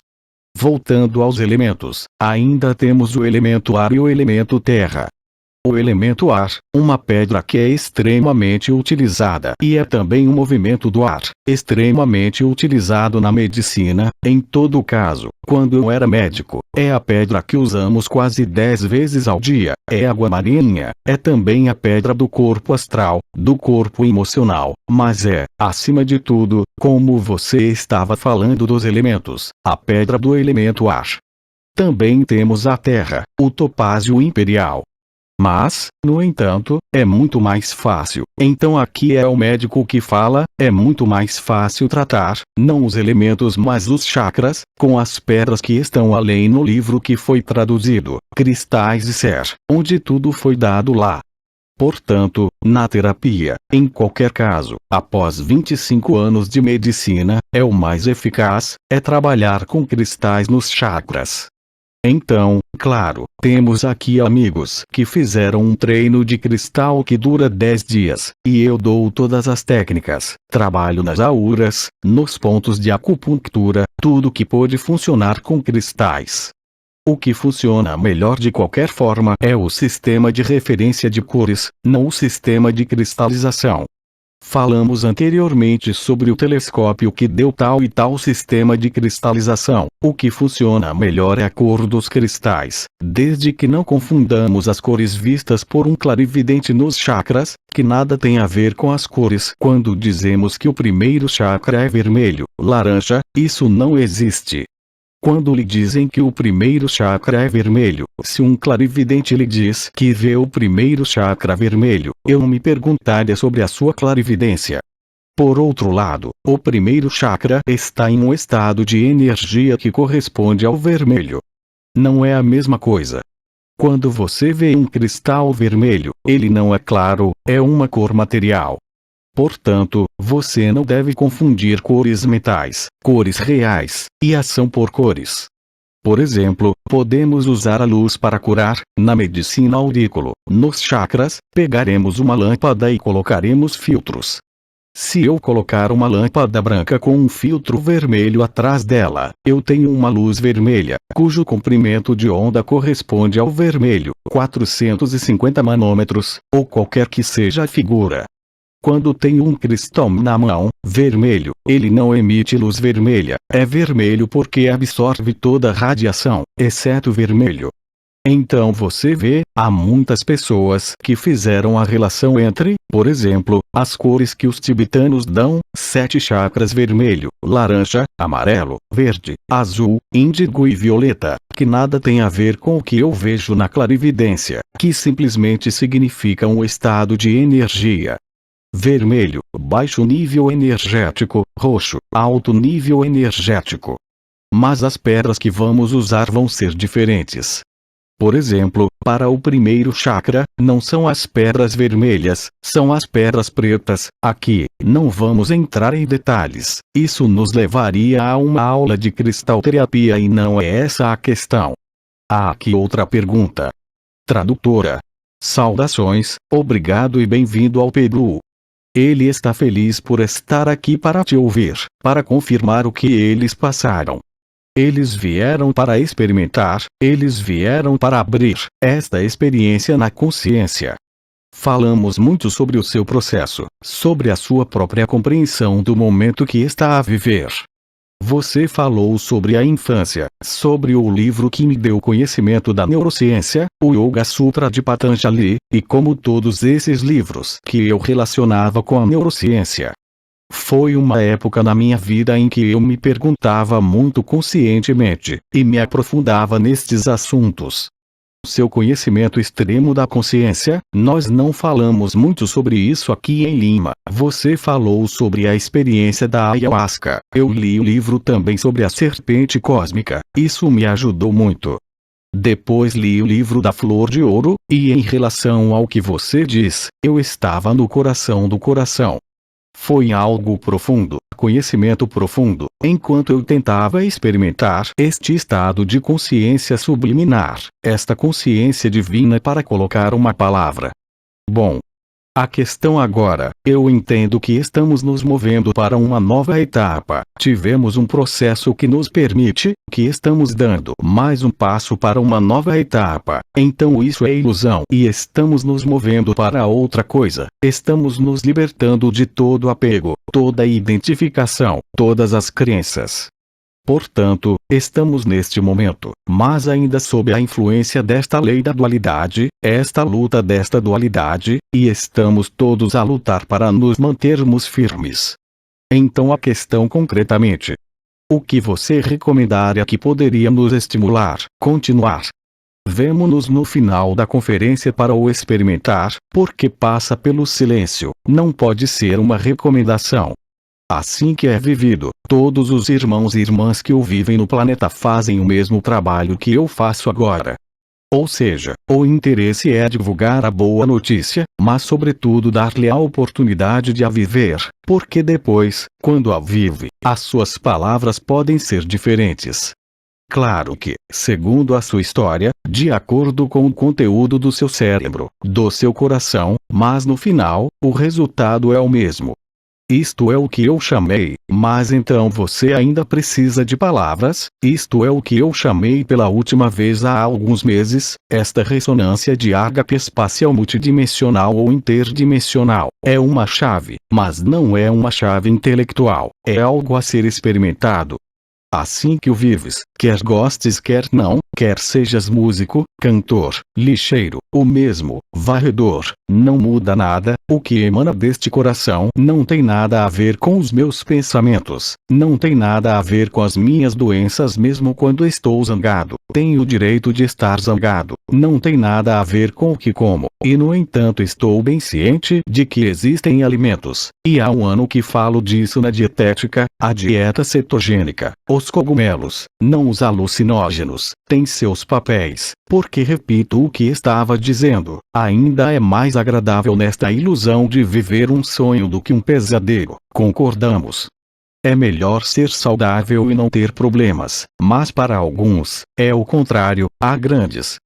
Voltando aos elementos, ainda temos o elemento ar e o elemento terra. O elemento ar, uma pedra que é extremamente utilizada e é também um movimento do ar, extremamente utilizado na medicina, em todo caso, quando eu era médico, é a pedra que usamos quase 10 vezes ao dia, é água marinha, é também a pedra do corpo astral, do corpo emocional, mas é, acima de tudo, como você estava falando dos elementos, a pedra do elemento ar. Também temos a terra, o topázio imperial. Mas, no entanto, é muito mais fácil. Então aqui é o médico que fala, é muito mais fácil tratar, não os elementos mas os chakras, com as pedras que estão além no livro que foi traduzido, Cristais de Ser, onde tudo foi dado lá. Portanto, na terapia, em qualquer caso, após 25 anos de medicina, é o mais eficaz, é trabalhar com cristais nos chakras. Então, claro, temos aqui amigos que fizeram um treino de cristal que dura 10 dias, e eu dou todas as técnicas, trabalho nas auras, nos pontos de acupuntura, tudo que pode funcionar com cristais. O que funciona melhor de qualquer forma é o sistema de referência de cores, não o sistema de cristalização. Falamos anteriormente sobre o telescópio que deu tal e tal sistema de cristalização. O que funciona melhor é a cor dos cristais, desde que não confundamos as cores vistas por um clarividente nos chakras, que nada tem a ver com as cores. Quando dizemos que o primeiro chakra é vermelho, laranja, isso não existe. Quando lhe dizem que o primeiro chakra é vermelho, se um clarividente lhe diz que vê o primeiro chakra vermelho, eu me perguntaria sobre a sua clarividência. Por outro lado, o primeiro chakra está em um estado de energia que corresponde ao vermelho. Não é a mesma coisa. Quando você vê um cristal vermelho, ele não é claro, é uma cor material. Portanto, você não deve confundir cores metais, cores reais, e ação por cores. Por exemplo, podemos usar a luz para curar, na medicina aurículo, nos chakras, pegaremos uma lâmpada e colocaremos filtros. Se eu colocar uma lâmpada branca com um filtro vermelho atrás dela, eu tenho uma luz vermelha, cujo comprimento de onda corresponde ao vermelho, 450 nanômetros, ou qualquer que seja a figura. Quando tenho um cristal na mão, vermelho, ele não emite luz vermelha, é vermelho porque absorve toda a radiação, exceto vermelho. Então você vê, há muitas pessoas que fizeram a relação entre, por exemplo, as cores que os tibetanos dão, 7 chakras vermelho, laranja, amarelo, verde, azul, índigo e violeta, que nada tem a ver com o que eu vejo na clarividência, que simplesmente significa um estado de energia. Vermelho, baixo nível energético, roxo, alto nível energético. Mas as pedras que vamos usar vão ser diferentes. Por exemplo, para o primeiro chakra, não são as pedras vermelhas, são as pedras pretas. Aqui, não vamos entrar em detalhes, isso nos levaria a uma aula de cristalterapia e não é essa a questão. Há aqui outra pergunta. Tradutora. Saudações, obrigado e bem-vindo ao Peru. Ele está feliz por estar aqui para te ouvir, para confirmar o que eles passaram. Eles vieram para experimentar, eles vieram para abrir esta experiência na consciência. Falamos muito sobre o seu processo, sobre a sua própria compreensão do momento que está a viver. Você falou sobre a infância, sobre o livro que me deu conhecimento da neurociência, o Yoga Sutra de Patanjali, e como todos esses livros que eu relacionava com a neurociência. Foi uma época na minha vida em que eu me perguntava muito conscientemente, e me aprofundava nestes assuntos. Seu conhecimento extremo da consciência, nós não falamos muito sobre isso aqui em Lima. Você falou sobre a experiência da ayahuasca. Eu li o livro também sobre a serpente cósmica. Isso me ajudou muito. Depois li o livro da Flor de Ouro, e em relação ao que você diz, eu estava no coração do coração. Foi algo profundo, conhecimento profundo, enquanto eu tentava experimentar este estado de consciência subliminar, esta consciência divina para colocar uma palavra. Bom, a questão agora, eu entendo que estamos nos movendo para uma nova etapa. Tivemos um processo que nos permite, que estamos dando mais um passo para uma nova etapa. Então isso é ilusão e estamos nos movendo para outra coisa. Estamos nos libertando de todo apego, toda identificação, todas as crenças. Portanto, estamos neste momento, mas ainda sob a influência desta lei da dualidade, esta luta desta dualidade, e estamos todos a lutar para nos mantermos firmes. Então a questão concretamente: o que você recomendaria que poderia nos estimular, continuar? Vemo-nos no final da conferência para o experimentar, porque passa pelo silêncio, não pode ser uma recomendação. Assim que é vivido, todos os irmãos e irmãs que o vivem no planeta fazem o mesmo trabalho que eu faço agora. Ou seja, o interesse é divulgar a boa notícia, mas sobretudo dar-lhe a oportunidade de a viver, porque depois, quando a vive, as suas palavras podem ser diferentes. Claro que, segundo a sua história, de acordo com o conteúdo do seu cérebro, do seu coração, mas no final, o resultado é o mesmo. Isto é o que eu chamei, mas então você ainda precisa de palavras, isto é o que eu chamei pela última vez há alguns meses, esta ressonância de ágape espacial multidimensional ou interdimensional. É uma chave, mas não é uma chave intelectual, é algo a ser experimentado. Assim que o vives, quer gostes quer não, quer sejas músico, cantor, lixeiro, o mesmo, varredor, não muda nada, o que emana deste coração não tem nada a ver com os meus pensamentos, não tem nada a ver com as minhas doenças mesmo quando estou zangado, tenho o direito de estar zangado, não tem nada a ver com o que como, e no entanto estou bem ciente de que existem alimentos, e há um ano que falo disso na dietética, a dieta cetogênica, os cogumelos, não os alucinógenos, têm seus papéis, porque repito o que estava dizendo, ainda é mais agradável nesta ilusão de viver um sonho do que um pesadelo, concordamos? É melhor ser saudável e não ter problemas, mas para alguns, é o contrário, há grandes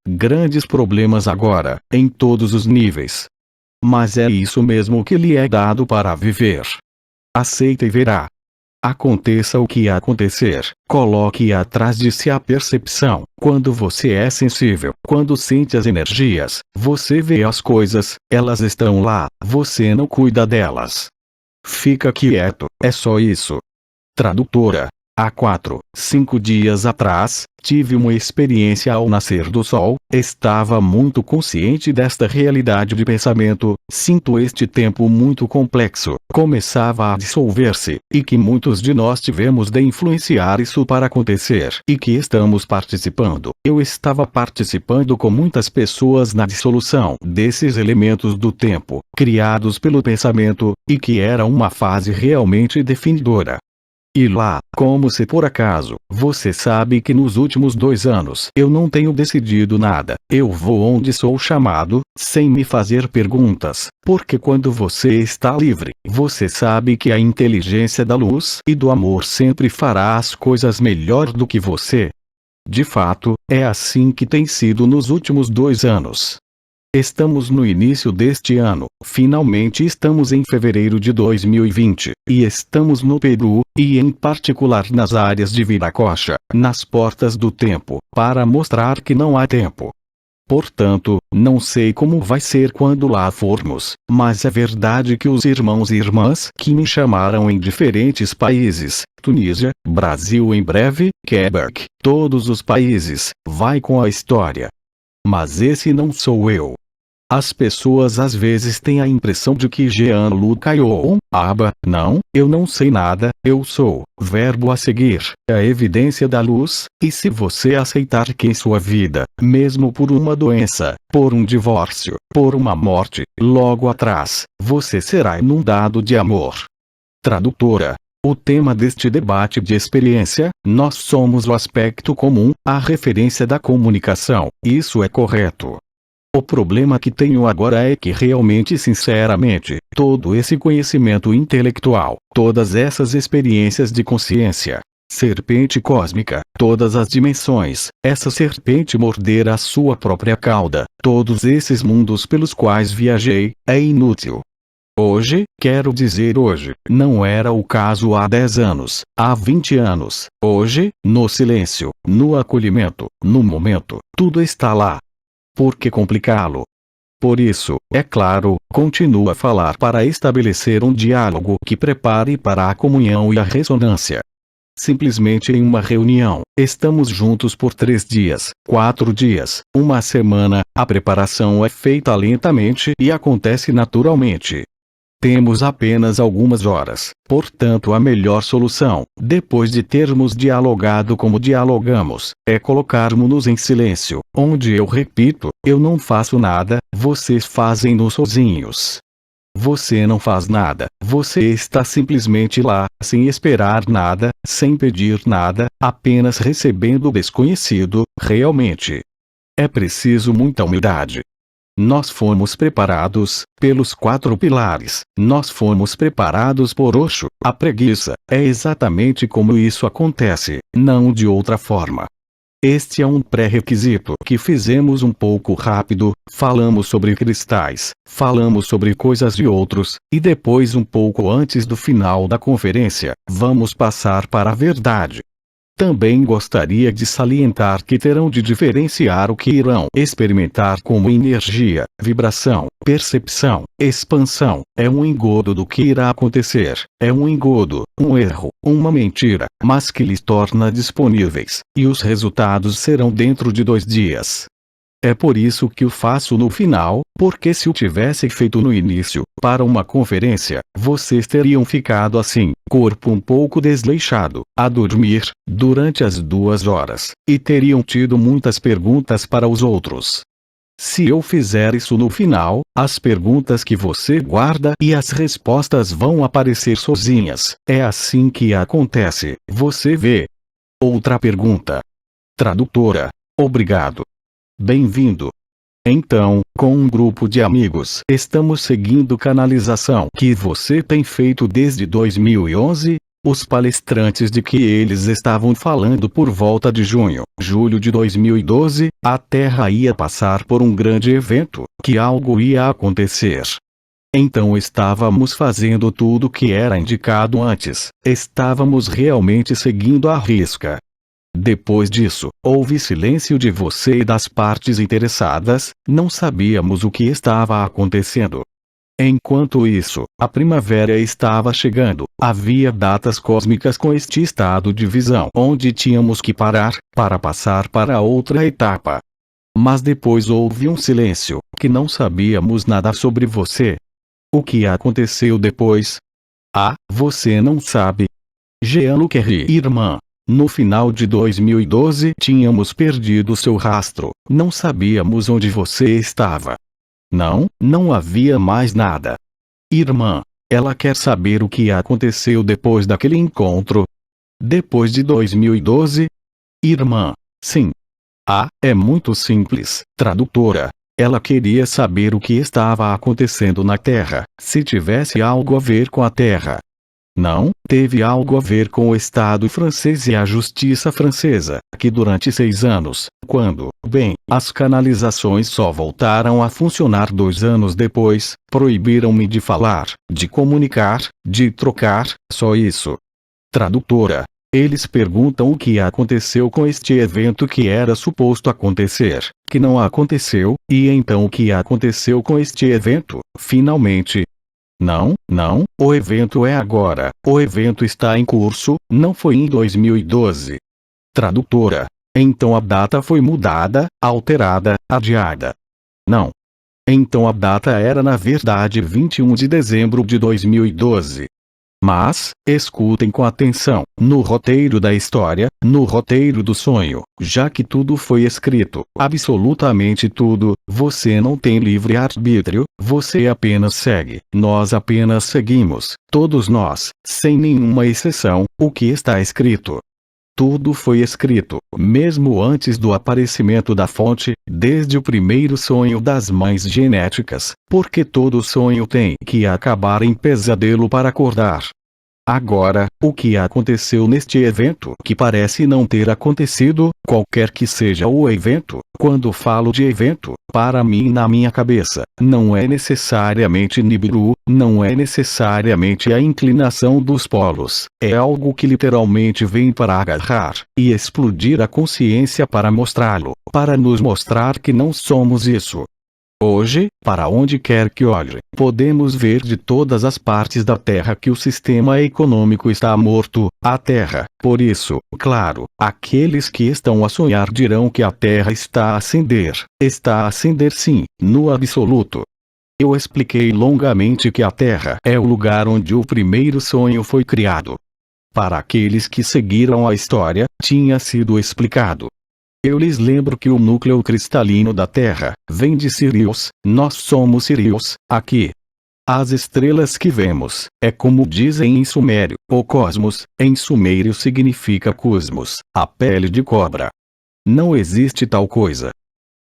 problemas agora, em todos os níveis. Mas é isso mesmo que lhe é dado para viver. Aceita e verá. Aconteça o que acontecer, coloque atrás de si a percepção. Quando você é sensível, quando sente as energias, você vê as coisas, elas estão lá, você não cuida delas. Fica quieto, é só isso. Tradutora. Há 5 dias atrás, tive uma experiência ao nascer do sol, estava muito consciente desta realidade de pensamento, sinto este tempo muito complexo, começava a dissolver-se, e que muitos de nós tivemos de influenciar isso para acontecer, e que estamos participando. Eu estava participando com muitas pessoas na dissolução desses elementos do tempo, criados pelo pensamento, e que era uma fase realmente definidora. E lá, como se por acaso, você sabe que nos últimos 2 anos eu não tenho decidido nada, eu vou onde sou chamado, sem me fazer perguntas, porque quando você está livre, você sabe que a inteligência da luz e do amor sempre fará as coisas melhor do que você. De fato, é assim que tem sido nos últimos 2 anos. Estamos no início deste ano, finalmente estamos em fevereiro de 2020, e estamos no Peru, e em particular nas áreas de Viracocha, nas portas do tempo, para mostrar que não há tempo. Portanto, não sei como vai ser quando lá formos, mas é verdade que os irmãos e irmãs que me chamaram em diferentes países, Tunísia, Brasil em breve, Quebec, todos os países, vai com a história. Mas esse não sou eu. As pessoas às vezes têm a impressão de que Jean-Luc Ayon, não, eu não sei nada, eu sou, verbo a seguir, a evidência da luz, e se você aceitar que em sua vida, mesmo por uma doença, por um divórcio, por uma morte, logo atrás, você será inundado de amor. Tradutora. O tema deste debate de experiência, nós somos o aspecto comum, a referência da comunicação, isso é correto. O problema que tenho agora é que realmente sinceramente, todo esse conhecimento intelectual, todas essas experiências de consciência, serpente cósmica, todas as dimensões, essa serpente morder a sua própria cauda, todos esses mundos pelos quais viajei, é inútil. Hoje, quero dizer hoje, não era o caso há 10 anos, há 20 anos, hoje, no silêncio, no acolhimento, no momento, tudo está lá. Por que complicá-lo? Por isso, é claro, continuo a falar para estabelecer um diálogo que prepare para a comunhão e a ressonância. Simplesmente em uma reunião, estamos juntos por 3 dias, 4 dias, uma semana, a preparação é feita lentamente e acontece naturalmente. Temos apenas algumas horas, portanto a melhor solução, depois de termos dialogado como dialogamos, é colocarmos-nos em silêncio, onde eu repito, eu não faço nada, vocês fazem-no sozinhos. Você não faz nada, você está simplesmente lá, sem esperar nada, sem pedir nada, apenas recebendo o desconhecido, realmente. É preciso muita humildade. Nós fomos preparados, pelos 4 pilares, nós fomos preparados por Osho, a preguiça, é exatamente como isso acontece, não de outra forma. Este é um pré-requisito que fizemos um pouco rápido, falamos sobre cristais, falamos sobre coisas de outros, e depois um pouco antes do final da conferência, vamos passar para a verdade. Também gostaria de salientar que terão de diferenciar o que irão experimentar como energia, vibração, percepção, expansão, é um engodo do que irá acontecer, é um engodo, um erro, uma mentira, mas que lhes torna disponíveis, e os resultados serão dentro de 2 dias. É por isso que o faço no final, porque se o tivesse feito no início, para uma conferência, vocês teriam ficado assim, corpo um pouco desleixado, a dormir, durante as 2 horas, e teriam tido muitas perguntas para os outros. Se eu fizer isso no final, as perguntas que você guarda e as respostas vão aparecer sozinhas, é assim que acontece, você vê. Outra pergunta. Tradutora. Obrigado. Bem-vindo. Então, com um grupo de amigos, estamos seguindo canalização que você tem feito desde 2011, os palestrantes de que eles estavam falando por volta de junho, julho de 2012, a Terra ia passar por um grande evento, que algo ia acontecer. Então estávamos fazendo tudo o que era indicado antes, estávamos realmente seguindo à risca. Depois disso, houve silêncio de você e das partes interessadas, não sabíamos o que estava acontecendo. Enquanto isso, a primavera estava chegando, havia datas cósmicas com este estado de visão onde tínhamos que parar, para passar para outra etapa. Mas depois houve um silêncio, que não sabíamos nada sobre você. O que aconteceu depois? Você não sabe. Jean-Luc irmã. No final de 2012 tínhamos perdido seu rastro, não sabíamos onde você estava. Não havia mais nada. Irmã, ela quer saber o que aconteceu depois daquele encontro. Depois de 2012? Irmã, sim. É muito simples, tradutora. Ela queria saber o que estava acontecendo na Terra, se tivesse algo a ver com a Terra. Não, teve algo a ver com o Estado francês e a justiça francesa, que durante 6 anos, quando, bem, as canalizações só voltaram a funcionar 2 anos depois, proibiram-me de falar, de comunicar, de trocar, só isso. Tradutora. Eles perguntam o que aconteceu com este evento que era suposto acontecer, que não aconteceu, e então o que aconteceu com este evento, finalmente. Não, não, o evento é agora, o evento está em curso, não foi em 2012. Tradutora. Então a data foi mudada, alterada, adiada. Não. Então a data era na verdade 21 de dezembro de 2012. Mas, escutem com atenção, no roteiro da história, no roteiro do sonho, já que tudo foi escrito, absolutamente tudo, você não tem livre-arbítrio, você apenas segue, nós apenas seguimos, todos nós, sem nenhuma exceção, o que está escrito. Tudo foi escrito, mesmo antes do aparecimento da fonte, desde o primeiro sonho das mães genéticas, porque todo sonho tem que acabar em pesadelo para acordar. Agora, o que aconteceu neste evento que parece não ter acontecido, qualquer que seja o evento, quando falo de evento, para mim na minha cabeça, não é necessariamente Nibiru, não é necessariamente a inclinação dos polos, é algo que literalmente vem para agarrar, e explodir a consciência para mostrá-lo, para nos mostrar que não somos isso. Hoje, para onde quer que olhe, podemos ver de todas as partes da Terra que o sistema econômico está morto, a Terra. Por isso, claro, aqueles que estão a sonhar dirão que a Terra está a ascender. Está a ascender sim, no absoluto. Eu expliquei longamente que a Terra é o lugar onde o primeiro sonho foi criado. Para aqueles que seguiram a história, tinha sido explicado. Eu lhes lembro que o núcleo cristalino da Terra vem de Sirius, nós somos Sirius, aqui. As estrelas que vemos, é como dizem em sumério, o cosmos, em sumério significa cosmos, a pele de cobra. Não existe tal coisa.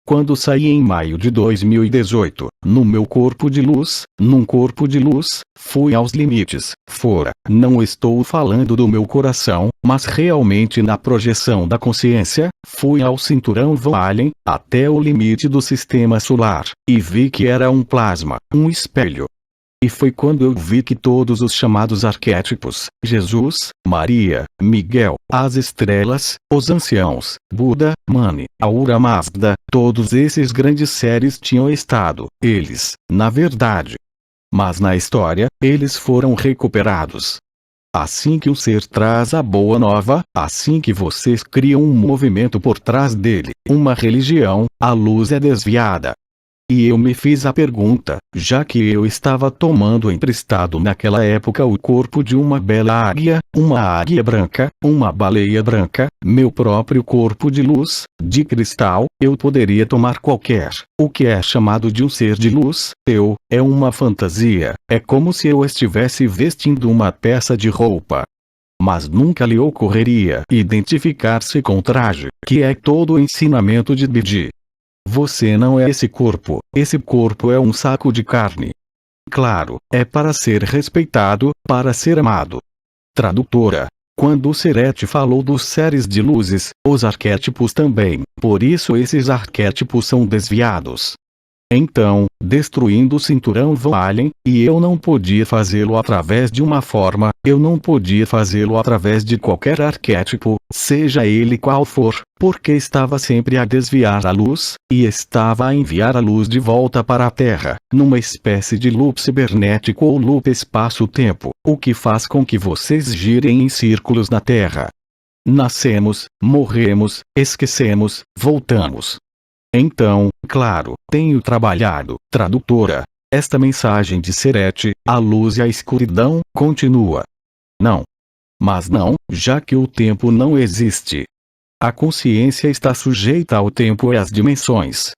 Quando saí em maio de 2018, no meu corpo de luz, num corpo de luz, fui aos limites, fora, não estou falando do meu coração, mas realmente na projeção da consciência, fui ao cinturão Van Allen, até o limite do sistema solar, e vi que era um plasma, um espelho. E foi quando eu vi que todos os chamados arquétipos, Jesus, Maria, Miguel, as estrelas, os anciãos, Buda, Mani, Ahura Mazda, todos esses grandes seres tinham estado, eles, na verdade. Mas na história, eles foram recuperados. Assim que um ser traz a boa nova, assim que vocês criam um movimento por trás dele, uma religião, a luz é desviada. E eu me fiz a pergunta, já que eu estava tomando emprestado naquela época o corpo de uma bela águia, uma águia branca, uma baleia branca, meu próprio corpo de luz, de cristal, eu poderia tomar qualquer, o que é chamado de um ser de luz, é uma fantasia, é como se eu estivesse vestindo uma peça de roupa. Mas nunca lhe ocorreria identificar-se com o traje, que é todo o ensinamento de Bidi. Você não é esse corpo é um saco de carne. Claro, é para ser respeitado, para ser amado. Tradutora. Quando o Serete falou dos seres de luzes, os arquétipos também, por isso esses arquétipos são desviados. Então, destruindo o cinturão Van Allen, e eu não podia fazê-lo através de uma forma, eu não podia fazê-lo através de qualquer arquétipo, seja ele qual for, porque estava sempre a desviar a luz, e estava a enviar a luz de volta para a Terra, numa espécie de loop cibernético ou loop espaço-tempo, o que faz com que vocês girem em círculos na Terra. Nascemos, morremos, esquecemos, voltamos. Então, claro, tenho trabalhado, tradutora. Esta mensagem de Serete, a luz e a escuridão, continua. Não. Mas não, já que o tempo não existe. A consciência está sujeita ao tempo e às dimensões.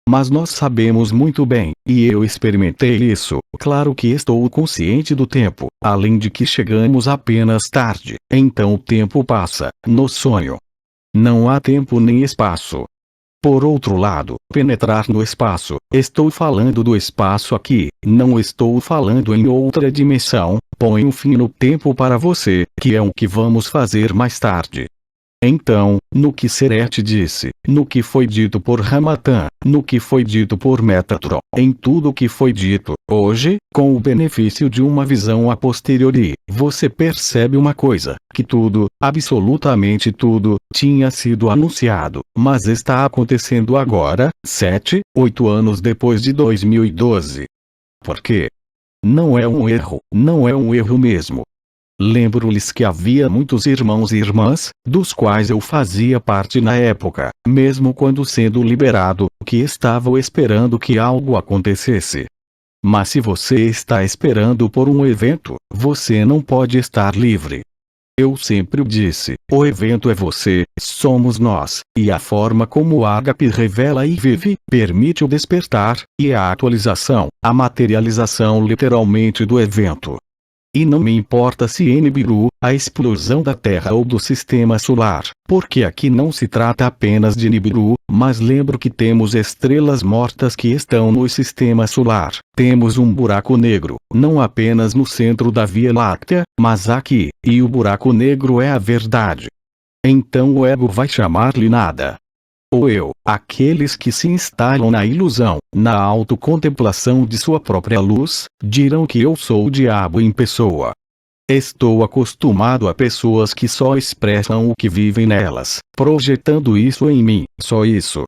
Mas nós sabemos muito bem, e eu experimentei isso, claro que estou consciente do tempo, além de que chegamos apenas tarde, então o tempo passa, no sonho. Não há tempo nem espaço. Por outro lado, penetrar no espaço. Estou falando do espaço aqui, não estou falando em outra dimensão. Põe um fim no tempo para você, que é o que vamos fazer mais tarde. Então, no que Seret disse, no que foi dito por Ramatan, no que foi dito por Metatron, em tudo o que foi dito, hoje, com o benefício de uma visão a posteriori, você percebe uma coisa, que tudo, absolutamente tudo, tinha sido anunciado, mas está acontecendo agora, 7, 8 anos depois de 2012. Por quê? Não é um erro, não é um erro mesmo. Lembro-lhes que havia muitos irmãos e irmãs, dos quais eu fazia parte na época, mesmo quando sendo liberado, que estavam esperando que algo acontecesse. Mas se você está esperando por um evento, você não pode estar livre. Eu sempre o disse, o evento é você, somos nós, e a forma como o Ágape revela e vive, permite o despertar, e a atualização, a materialização literalmente do evento. E não me importa se Nibiru, a explosão da Terra ou do Sistema Solar, porque aqui não se trata apenas de Nibiru, mas lembro que temos estrelas mortas que estão no Sistema Solar, temos um buraco negro, não apenas no centro da Via Láctea, mas aqui, e o buraco negro é a verdade. Então o ego vai chamar-lhe nada. Ou eu, aqueles que se instalam na ilusão, na autocontemplação de sua própria luz, dirão que eu sou o diabo em pessoa. Estou acostumado a pessoas que só expressam o que vivem nelas, projetando isso em mim, só isso.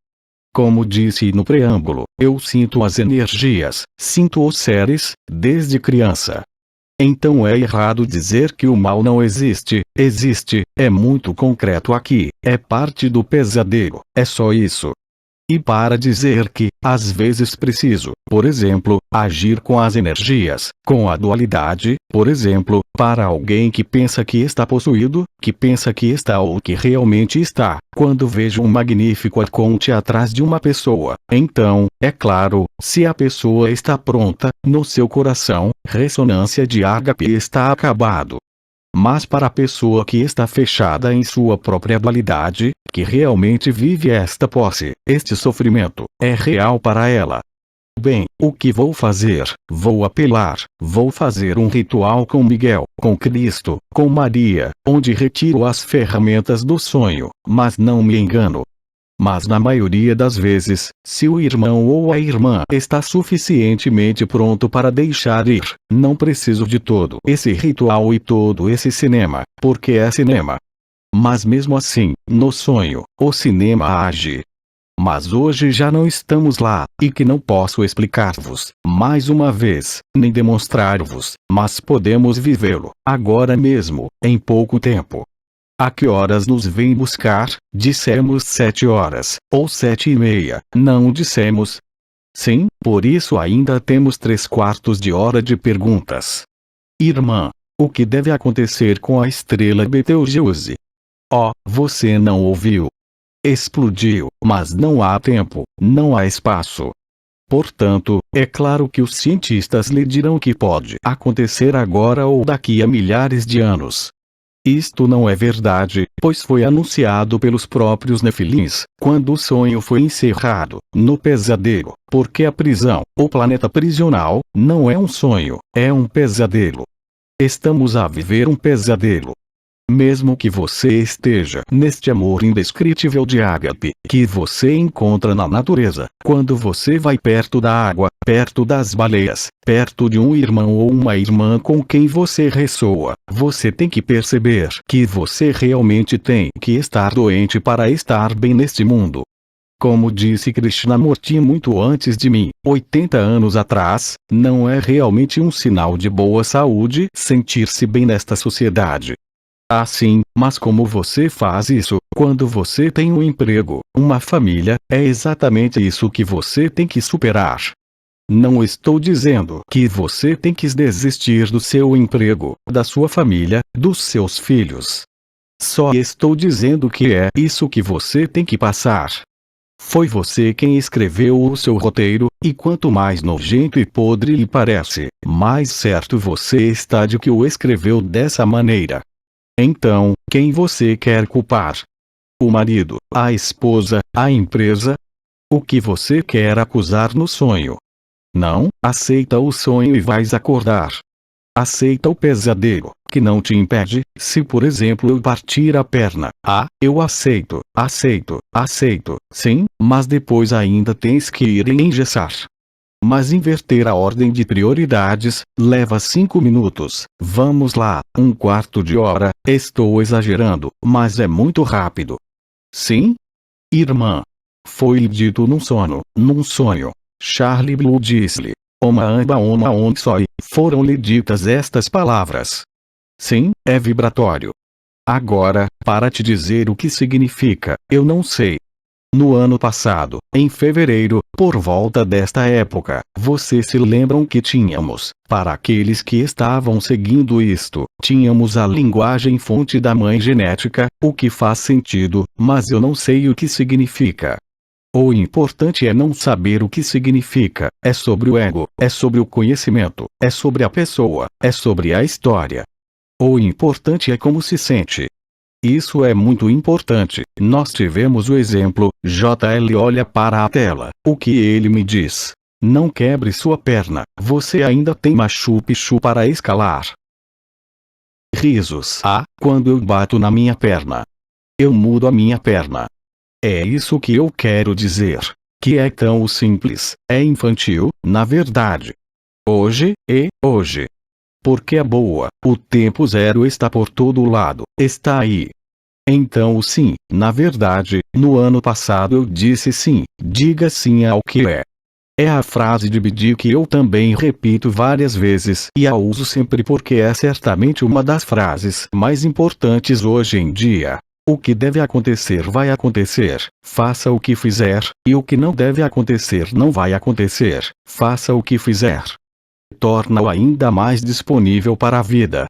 Como disse no preâmbulo, eu sinto as energias, sinto os seres, desde criança. Então é errado dizer que o mal não existe, existe, é muito concreto aqui, é parte do pesadelo, é só isso. E para dizer que, às vezes preciso, por exemplo, agir com as energias, com a dualidade, por exemplo, para alguém que pensa que está possuído, que pensa que está ou que realmente está, quando vejo um magnífico arconte atrás de uma pessoa, então, é claro, se a pessoa está pronta, no seu coração, ressonância de ágape está acabado. Mas para a pessoa que está fechada em sua própria dualidade, que realmente vive esta posse, este sofrimento, é real para ela. Bem, o que vou fazer? Vou apelar, vou fazer um ritual com Miguel, com Cristo, com Maria, onde retiro as ferramentas do sonho, mas não me engano. Mas na maioria das vezes, se o irmão ou a irmã está suficientemente pronto para deixar ir, não preciso de todo esse ritual e todo esse cinema, porque é cinema. Mas mesmo assim, no sonho, o cinema age. Mas hoje já não estamos lá, e que não posso explicar-vos, mais uma vez, nem demonstrar-vos, mas podemos vivê-lo, agora mesmo, em pouco tempo. A que horas nos vem buscar? Dissemos 7 horas, ou 7:30, não dissemos? Sim, por isso ainda temos 3/4 de hora de perguntas. Irmã, o que deve acontecer com a estrela Betelgeuse? Oh, você não ouviu? Explodiu, mas não há tempo, não há espaço. Portanto, é claro que os cientistas lhe dirão que pode acontecer agora ou daqui a milhares de anos. Isto não é verdade, pois foi anunciado pelos próprios Nefilins, quando o sonho foi encerrado, no pesadelo, porque a prisão, o planeta prisional, não é um sonho, é um pesadelo. Estamos a viver um pesadelo. Mesmo que você esteja neste amor indescritível de ágape, que você encontra na natureza, quando você vai perto da água, perto das baleias, perto de um irmão ou uma irmã com quem você ressoa, você tem que perceber que você realmente tem que estar doente para estar bem neste mundo. Como disse Krishnamurti muito antes de mim, 80 anos atrás, não é realmente um sinal de boa saúde sentir-se bem nesta sociedade. Assim, mas como você faz isso, quando você tem um emprego, uma família, é exatamente isso que você tem que superar. Não estou dizendo que você tem que desistir do seu emprego, da sua família, dos seus filhos. Só estou dizendo que é isso que você tem que passar. Foi você quem escreveu o seu roteiro, e quanto mais nojento e podre lhe parece, mais certo você está de que o escreveu dessa maneira. Então, quem você quer culpar? o marido, a esposa, a empresa? O que você quer acusar no sonho? Não, aceita o sonho e vais acordar. Aceita o pesadelo, que não te impede. Se por exemplo eu partir a perna, eu aceito, sim, mas depois ainda tens que ir e engessar. Mas inverter a ordem de prioridades, leva 5 minutos. Vamos lá, um quarto de hora, estou exagerando, mas é muito rápido. Sim? Irmã. Foi-lhe dito num sonho. Charlie Blue disse-lhe. Oma amba oma on soi, foram-lhe ditas estas palavras. Sim, é vibratório. Agora, para te dizer o que significa, eu não sei. No ano passado, em fevereiro, por volta desta época, vocês se lembram que tínhamos, para aqueles que estavam seguindo isto, tínhamos a linguagem fonte da mãe genética, o que faz sentido, mas eu não sei o que significa. O importante é não saber o que significa, é sobre o ego, é sobre o conhecimento, é sobre a pessoa, é sobre a história. O importante é como se sente. Isso é muito importante. Nós tivemos o exemplo, JL olha para a tela, o que ele me diz? Não quebre sua perna, você ainda tem Machu Picchu para escalar. Risos. Quando eu bato na minha perna, eu mudo a minha perna. É isso que eu quero dizer. Que é tão simples, é infantil, na verdade. Hoje. Porque é boa, o tempo zero está por todo lado, está aí. Então sim, na verdade, no ano passado eu disse sim, diga sim ao que é. É a frase de BD que eu também repito várias vezes e a uso sempre porque é certamente uma das frases mais importantes hoje em dia. O que deve acontecer vai acontecer, faça o que fizer, e o que não deve acontecer não vai acontecer, faça o que fizer. Torna-o ainda mais disponível para a vida.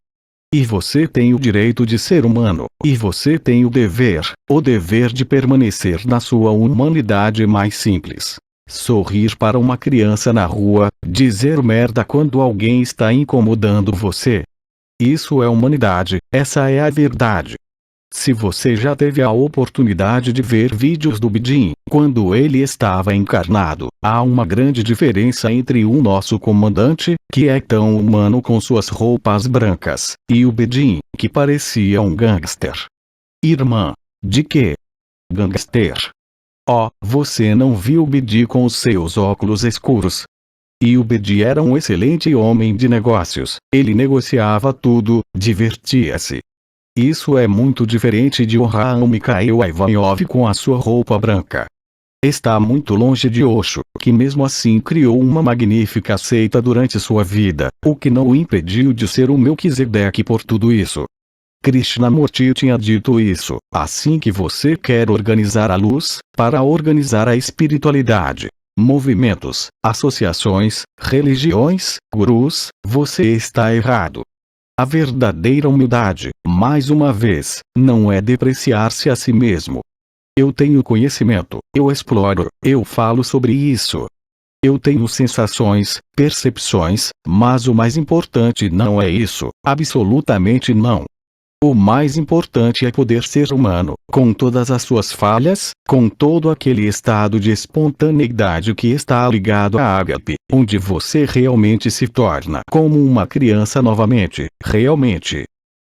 E você tem o direito de ser humano, e você tem o dever de permanecer na sua humanidade mais simples. Sorrir para uma criança na rua, dizer merda quando alguém está incomodando você. Isso é humanidade, essa é a verdade. Se você já teve a oportunidade de ver vídeos do Bidin, quando ele estava encarnado, há uma grande diferença entre o nosso comandante, que é tão humano com suas roupas brancas, e o Bidin, que parecia um gangster. Irmã. De que? Gangster. Você não viu o Bidin com os seus óculos escuros? E o Bidin era um excelente homem de negócios, ele negociava tudo, divertia-se. Isso é muito diferente de Avraham Mikhail Ivanov com a sua roupa branca. Está muito longe de Osho, que mesmo assim criou uma magnífica seita durante sua vida, o que não o impediu de ser um Melquisedeque por tudo isso. Krishnamurti tinha dito isso, assim que você quer organizar a luz, para organizar a espiritualidade, movimentos, associações, religiões, gurus, você está errado. A verdadeira humildade, mais uma vez, não é depreciar-se a si mesmo. Eu tenho conhecimento, eu exploro, eu falo sobre isso. Eu tenho sensações, percepções, mas o mais importante não é isso, absolutamente não. O mais importante é poder ser humano, com todas as suas falhas, com todo aquele estado de espontaneidade que está ligado à ágape, onde você realmente se torna como uma criança novamente, realmente.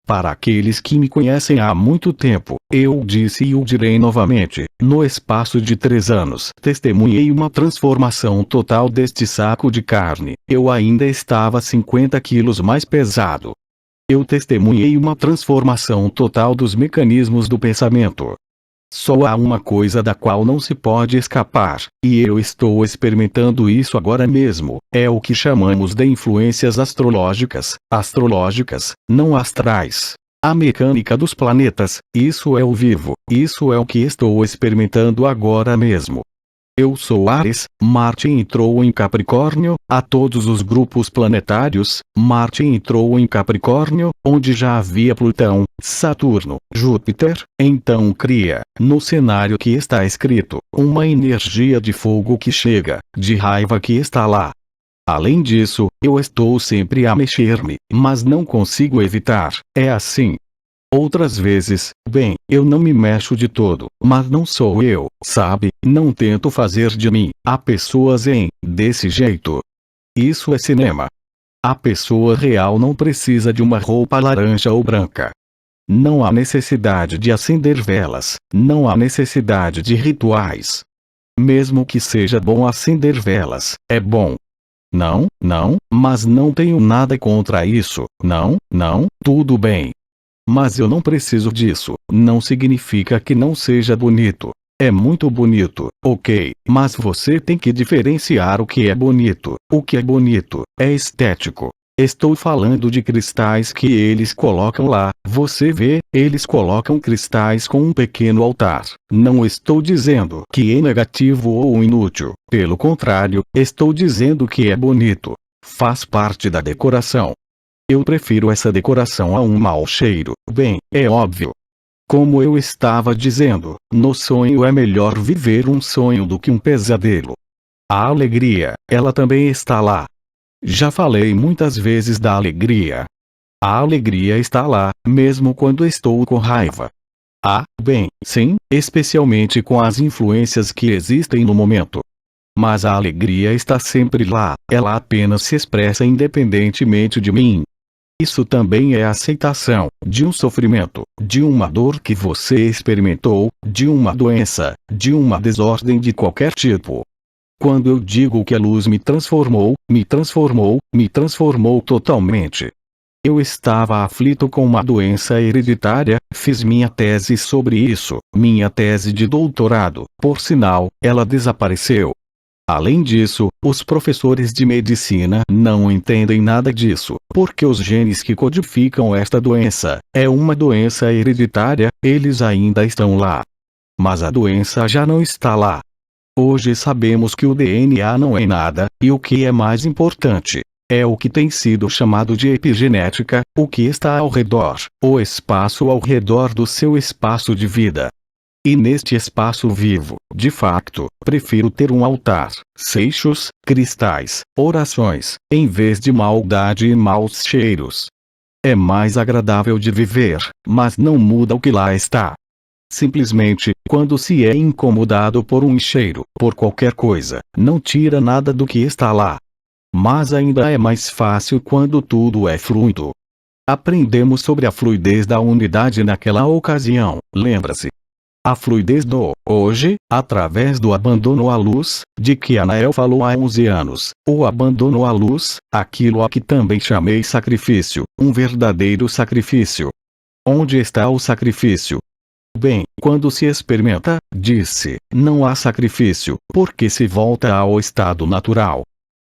Para aqueles que me conhecem há muito tempo, eu disse e o direi novamente, no espaço de 3 anos testemunhei uma transformação total deste saco de carne, eu ainda estava 50 quilos mais pesado. Eu testemunhei uma transformação total dos mecanismos do pensamento. Só há uma coisa da qual não se pode escapar, e eu estou experimentando isso agora mesmo, é o que chamamos de influências astrológicas, não astrais. A mecânica dos planetas, isso é o vivo, isso é o que estou experimentando agora mesmo. Eu sou Áries, Marte entrou em Capricórnio, a todos os grupos planetários, Marte entrou em Capricórnio, onde já havia Plutão, Saturno, Júpiter, então cria, no cenário que está escrito, uma energia de fogo que chega, de raiva que está lá. Além disso, eu estou sempre a mexer-me, mas não consigo evitar, é assim. Outras vezes, bem, eu não me mexo de todo, mas não sou eu, sabe? Não tento fazer de mim a pessoa zen, desse jeito. Isso é cinema. A pessoa real não precisa de uma roupa laranja ou branca. Não há necessidade de acender velas, não há necessidade de rituais. Mesmo que seja bom acender velas, é bom. Não, não, mas não tenho nada contra isso, não, não, tudo bem. Mas eu não preciso disso, não significa que não seja bonito. É muito bonito, ok, mas você tem que diferenciar o que é bonito. O que é bonito, é estético. Estou falando de cristais que eles colocam lá, você vê, eles colocam cristais com um pequeno altar. Não estou dizendo que é negativo ou inútil, pelo contrário, estou dizendo que é bonito. Faz parte da decoração. Eu prefiro essa decoração a um mau cheiro, bem, é óbvio. Como eu estava dizendo, no sonho é melhor viver um sonho do que um pesadelo. A alegria, ela também está lá. Já falei muitas vezes da alegria. A alegria está lá, mesmo quando estou com raiva. Ah, bem, sim, especialmente com as influências que existem no momento. Mas a alegria está sempre lá, ela apenas se expressa independentemente de mim. Isso também é aceitação de um sofrimento, de uma dor que você experimentou, de uma doença, de uma desordem de qualquer tipo. Quando eu digo que a luz me transformou, me transformou, me transformou totalmente. Eu estava aflito com uma doença hereditária, fiz minha tese sobre isso, minha tese de doutorado, por sinal, ela desapareceu. Além disso, os professores de medicina não entendem nada disso, porque os genes que codificam esta doença, é uma doença hereditária, eles ainda estão lá. Mas a doença já não está lá. Hoje sabemos que o DNA não é nada, e o que é mais importante, é o que tem sido chamado de epigenética, o que está ao redor, o espaço ao redor do seu espaço de vida. E neste espaço vivo, de facto, prefiro ter um altar, seixos, cristais, orações, em vez de maldade e maus cheiros. É mais agradável de viver, mas não muda o que lá está. Simplesmente, quando se é incomodado por um cheiro, por qualquer coisa, não tira nada do que está lá. Mas ainda é mais fácil quando tudo é fluido. Aprendemos sobre a fluidez da unidade naquela ocasião, lembra-se? A fluidez do hoje, através do abandono à luz, de que Anael falou há 11 anos, o abandono à luz, aquilo a que também chamei sacrifício, um verdadeiro sacrifício. Onde está o sacrifício? Bem, quando se experimenta, disse, não há sacrifício, porque se volta ao estado natural.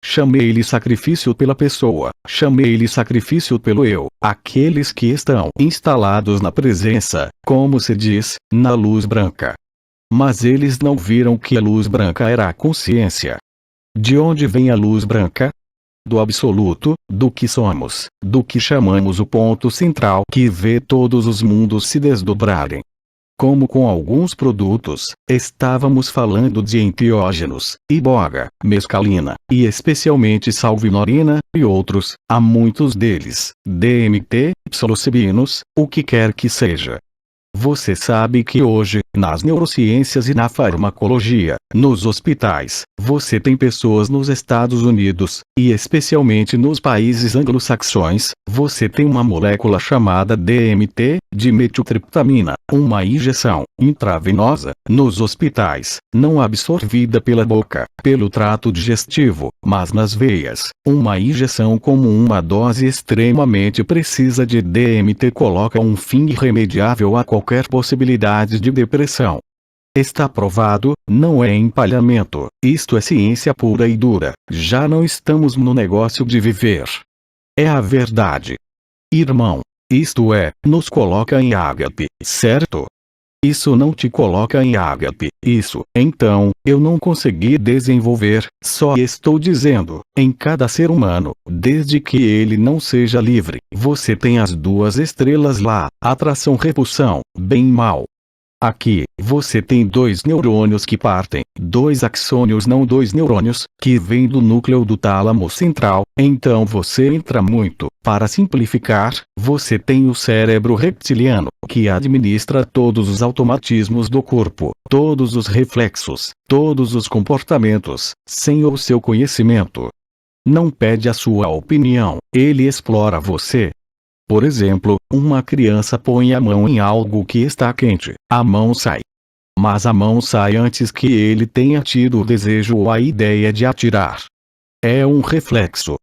Chamei-lhe sacrifício pela pessoa, chamei-lhe sacrifício pelo eu, aqueles que estão instalados na presença, como se diz, na luz branca. Mas eles não viram que a luz branca era a consciência. De onde vem a luz branca? Do absoluto, do que somos, do que chamamos o ponto central que vê todos os mundos se desdobrarem. Como com alguns produtos, estávamos falando de enteógenos, iboga, mescalina, e especialmente salvinorina, e outros, há muitos deles, DMT, psilocybinos, o que quer que seja. Você sabe que hoje, nas neurociências e na farmacologia, nos hospitais, você tem pessoas nos Estados Unidos, e especialmente nos países anglo-saxões, você tem uma molécula chamada DMT, dimetiltriptamina, uma injeção intravenosa, nos hospitais, não absorvida pela boca, pelo trato digestivo, mas nas veias. Uma injeção como uma dose extremamente precisa de DMT coloca um fim irremediável a qualquer possibilidade de depressão. Está provado, não é empalhamento, isto é ciência pura e dura, já não estamos no negócio de viver. É a verdade. Irmão, isto é, nos coloca em ágape, certo? Isso não te coloca em ágape, isso, então, eu não consegui desenvolver, só estou dizendo, em cada ser humano, desde que ele não seja livre, você tem as duas estrelas lá, atração-repulsão, bem e mal. Aqui, você tem dois neurônios que partem, dois axônios não dois neurônios, que vêm do núcleo do tálamo central, então você entra muito. Para simplificar, você tem o cérebro reptiliano, que administra todos os automatismos do corpo, todos os reflexos, todos os comportamentos, sem o seu conhecimento. Não pede a sua opinião, ele explora você. Por exemplo, uma criança põe a mão em algo que está quente, a mão sai. Mas a mão sai antes que ele tenha tido o desejo ou a ideia de atirar. É um reflexo.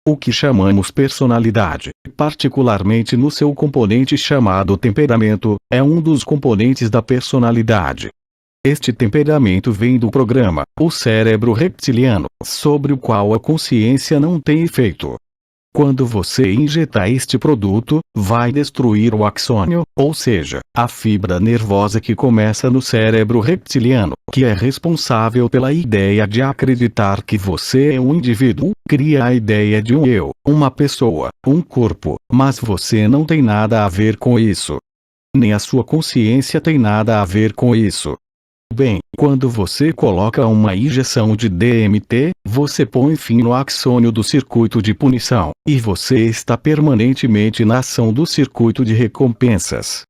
O que chamamos personalidade, particularmente no seu componente chamado temperamento, é um dos componentes da personalidade. Este temperamento vem do programa, o cérebro reptiliano, sobre o qual a consciência não tem efeito. Quando você injetar este produto, vai destruir o axônio, ou seja, a fibra nervosa que começa no cérebro reptiliano, que é responsável pela ideia de acreditar que você é um indivíduo, cria a ideia de um eu, uma pessoa, um corpo, mas você não tem nada a ver com isso. Nem a sua consciência tem nada a ver com isso. Bem, quando você coloca uma injeção de DMT, você põe fim no axônio do circuito de punição, e você está permanentemente na ação do circuito de recompensas.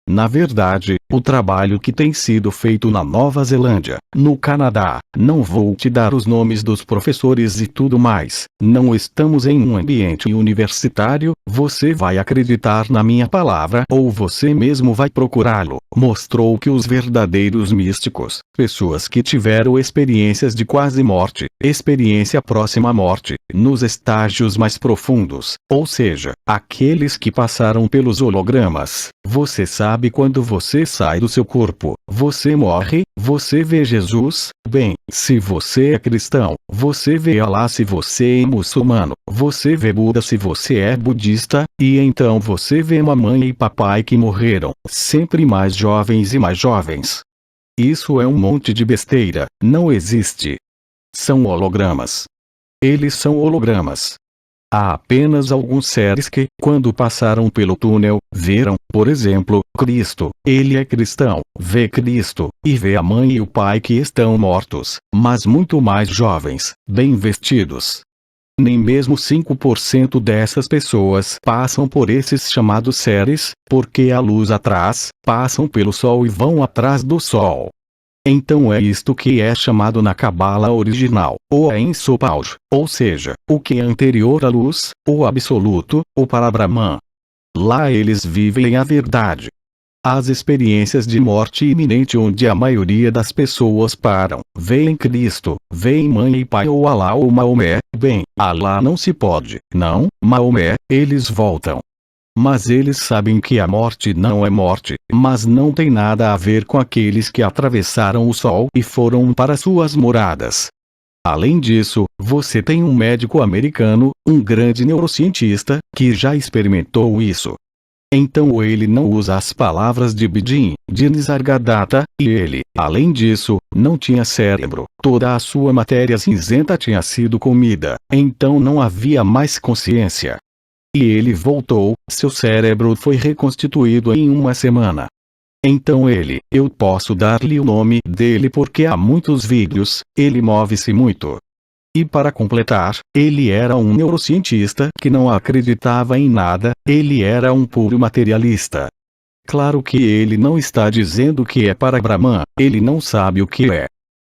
Na verdade, o trabalho que tem sido feito na Nova Zelândia, no Canadá, não vou te dar os nomes dos professores e tudo mais, não estamos em um ambiente universitário, você vai acreditar na minha palavra ou você mesmo vai procurá-lo, mostrou que os verdadeiros místicos, pessoas que tiveram experiências de quase morte, experiência próxima à morte, nos estágios mais profundos, ou seja, aqueles que passaram pelos hologramas, você sabe quando você sai do seu corpo, você morre, você vê Jesus, bem, se você é cristão, você vê Alá se você é muçulmano, você vê Buda se você é budista, e então você vê mamãe e papai que morreram, sempre mais jovens e mais jovens. Isso é um monte de besteira, não existe. São hologramas. Eles são hologramas. Há apenas alguns seres que, quando passaram pelo túnel, viram, por exemplo, Cristo. Ele é cristão, vê Cristo, e vê a mãe e o pai que estão mortos, mas muito mais jovens, bem vestidos. Nem mesmo 5% dessas pessoas passam por esses chamados seres, porque a luz atrás, passam pelo sol e vão atrás do sol. Então é isto que é chamado na Cabala original, o Ein Sof, ou seja, o que é anterior à luz, o absoluto, o Parabrahman. Lá eles vivem a verdade. As experiências de morte iminente onde a maioria das pessoas param, veem Cristo, veem mãe e pai ou Alá ou Maomé, bem, Alá não se pode, não, Maomé, eles voltam. Mas eles sabem que a morte não é morte, mas não tem nada a ver com aqueles que atravessaram o sol e foram para suas moradas. Além disso, você tem um médico americano, um grande neurocientista, que já experimentou isso. Então ele não usa as palavras de Bidin, de Nisargadatta, e ele, além disso, não tinha cérebro, toda a sua matéria cinzenta tinha sido comida, então não havia mais consciência. E ele voltou, seu cérebro foi reconstituído em uma semana. Então eu posso dar-lhe o nome dele porque há muitos vídeos, ele move-se muito. E para completar, ele era um neurocientista que não acreditava em nada, ele era um puro materialista. Claro que ele não está dizendo que é para Brahman, ele não sabe o que é.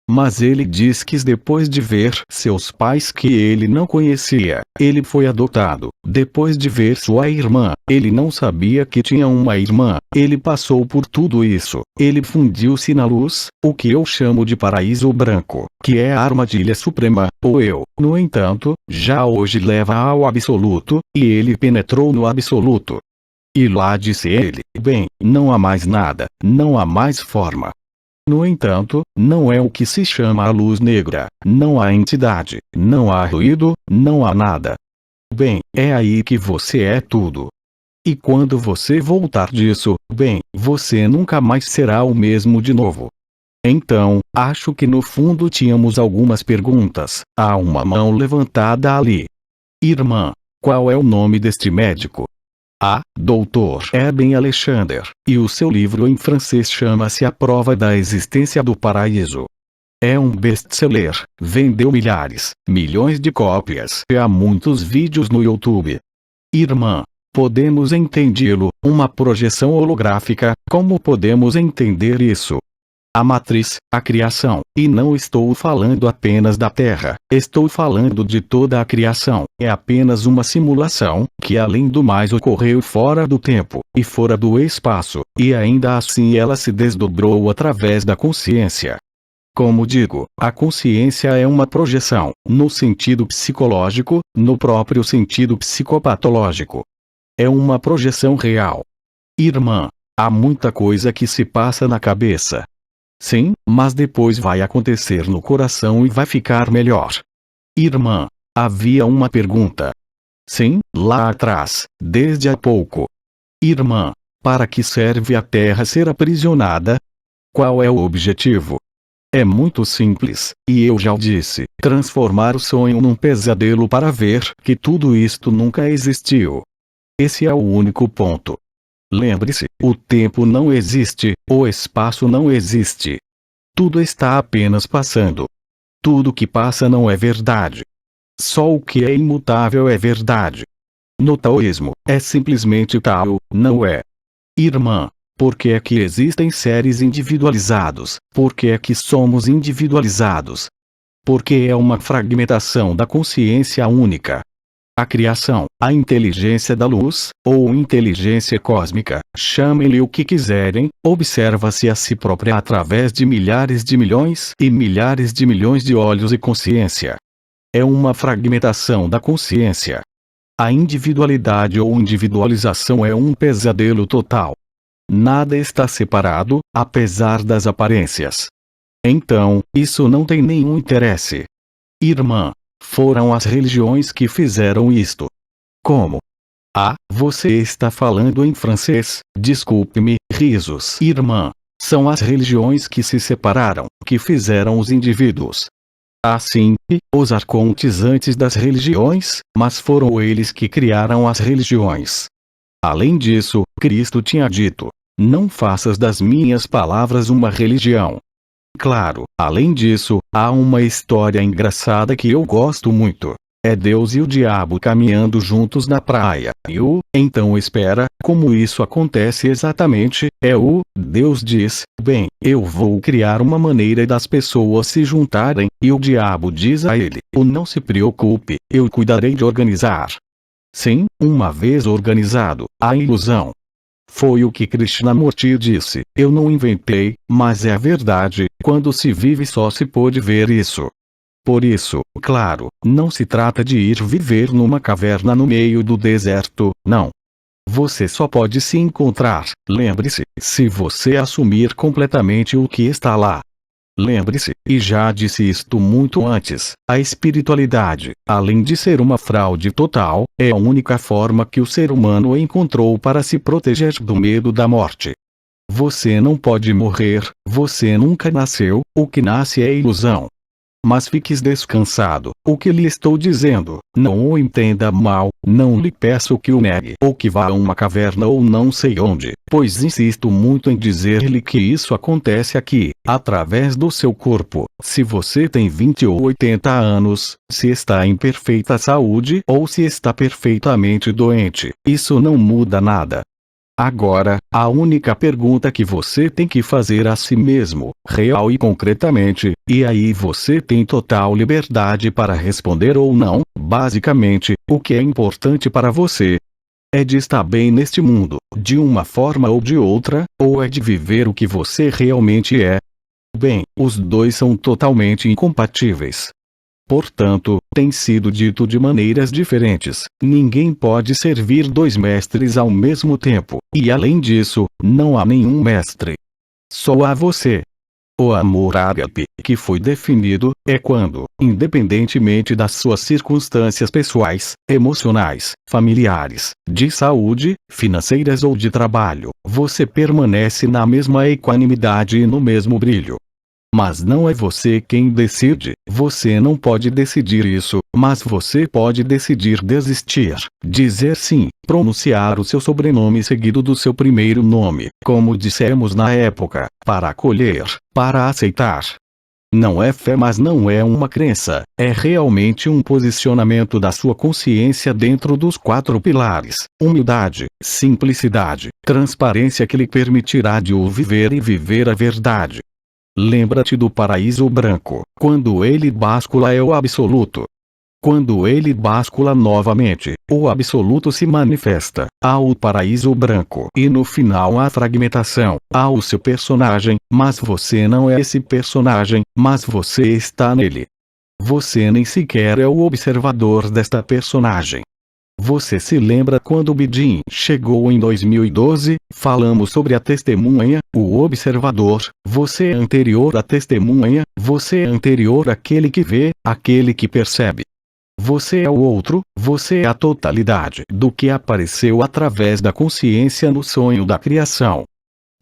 Mas ele diz que depois de ver seus pais que ele não conhecia, ele foi adotado. Depois de ver sua irmã, ele não sabia que tinha uma irmã, ele passou por tudo isso, ele fundiu-se na luz, o que eu chamo de paraíso branco, que é a armadilha suprema, ou eu, no entanto, já hoje leva ao absoluto, e ele penetrou no absoluto. E lá disse ele, bem, não há mais nada, não há mais forma. No entanto, não é o que se chama a luz negra, não há entidade, não há ruído, não há nada. Bem, é aí que você é tudo. E quando você voltar disso, bem, você nunca mais será o mesmo de novo. Então, acho que no fundo tínhamos algumas perguntas. Há uma mão levantada ali. Irmã, qual é o nome deste médico? Dr. Eben Alexander, e o seu livro em francês chama-se A Prova da Existência do Paraíso. É um best-seller, vendeu milhões de cópias e há muitos vídeos no YouTube. Irmã, podemos entendê-lo, uma projeção holográfica, como podemos entender isso? A matriz, a criação, e não estou falando apenas da Terra, estou falando de toda a criação, é apenas uma simulação, que além do mais ocorreu fora do tempo, e fora do espaço, e ainda assim ela se desdobrou através da consciência. Como digo, a consciência é uma projeção, no sentido psicológico, no próprio sentido psicopatológico. É uma projeção real. Irmã, há muita coisa que se passa na cabeça. Sim, mas depois vai acontecer no coração e vai ficar melhor. Irmã, havia uma pergunta. Sim, lá atrás, desde há pouco. Irmã, para que serve a Terra ser aprisionada? Qual é o objetivo? É muito simples, e eu já o disse, transformar o sonho num pesadelo para ver que tudo isto nunca existiu. Esse é o único ponto. Lembre-se, o tempo não existe, o espaço não existe. Tudo está apenas passando. Tudo que passa não é verdade. Só o que é imutável é verdade. No taoísmo, é simplesmente tal, não é? Irmã, por que é que existem seres individualizados? Por que é que somos individualizados? Porque é uma fragmentação da consciência única. A criação, a inteligência da luz, ou inteligência cósmica, chamem-lhe o que quiserem, observa-se a si própria através de milhares de milhões e milhares de milhões de olhos e consciência. É uma fragmentação da consciência. A individualidade ou individualização é um pesadelo total. Nada está separado, apesar das aparências. Então, isso não tem nenhum interesse. Irmã, foram as religiões que fizeram isto. Como? Você está falando em francês, desculpe-me, risos. Irmã, são as religiões que se separaram, que fizeram os indivíduos. Assim, os arcontes antes das religiões, mas foram eles que criaram as religiões. Além disso, Cristo tinha dito: não faças das minhas palavras uma religião. Claro, além disso, há uma história engraçada que eu gosto muito. É Deus e o diabo caminhando juntos na praia. Então espera, como isso acontece exatamente? Deus diz: bem, eu vou criar uma maneira das pessoas se juntarem, e o diabo diz a ele: não se preocupe, eu cuidarei de organizar. Sim, uma vez organizado, a ilusão. Foi o que Krishnamurti disse, eu não inventei, mas é a verdade, quando se vive só se pôde ver isso. Por isso, claro, não se trata de ir viver numa caverna no meio do deserto, não. Você só pode se encontrar, lembre-se, se você assumir completamente o que está lá. Lembre-se, e já disse isto muito antes, a espiritualidade, além de ser uma fraude total, é a única forma que o ser humano encontrou para se proteger do medo da morte. Você não pode morrer, você nunca nasceu, o que nasce é ilusão. Mas fiques descansado, o que lhe estou dizendo, não o entenda mal, não lhe peço que o negue ou que vá a uma caverna ou não sei onde, pois insisto muito em dizer-lhe que isso acontece aqui, através do seu corpo, se você tem 20 ou 80 anos, se está em perfeita saúde ou se está perfeitamente doente, isso não muda nada. Agora, a única pergunta que você tem que fazer a si mesmo, real e concretamente, e aí você tem total liberdade para responder ou não, basicamente, o que é importante para você? É de estar bem neste mundo, de uma forma ou de outra, ou é de viver o que você realmente é? Bem, os dois são totalmente incompatíveis. Portanto, tem sido dito de maneiras diferentes, ninguém pode servir dois mestres ao mesmo tempo, e além disso, não há nenhum mestre. Só há você. O amor ágape, que foi definido, é quando, independentemente das suas circunstâncias pessoais, emocionais, familiares, de saúde, financeiras ou de trabalho, você permanece na mesma equanimidade e no mesmo brilho. Mas não é você quem decide, você não pode decidir isso, mas você pode decidir desistir, dizer sim, pronunciar o seu sobrenome seguido do seu primeiro nome, como dissemos na época, para acolher, para aceitar. Não é fé, mas não é uma crença, é realmente um posicionamento da sua consciência dentro dos 4 pilares: humildade, simplicidade, transparência que lhe permitirá de o viver e viver a verdade. Lembra-te do paraíso branco, quando ele bascula é o absoluto. Quando ele bascula novamente, o absoluto se manifesta, há o paraíso branco e no final há a fragmentação, há o seu personagem, mas você não é esse personagem, mas você está nele. Você nem sequer é o observador desta personagem. Você se lembra quando Bidin chegou em 2012, falamos sobre a testemunha, o observador, você é anterior à testemunha, você é anterior àquele que vê, àquele que percebe. Você é o outro, você é a totalidade do que apareceu através da consciência no sonho da criação.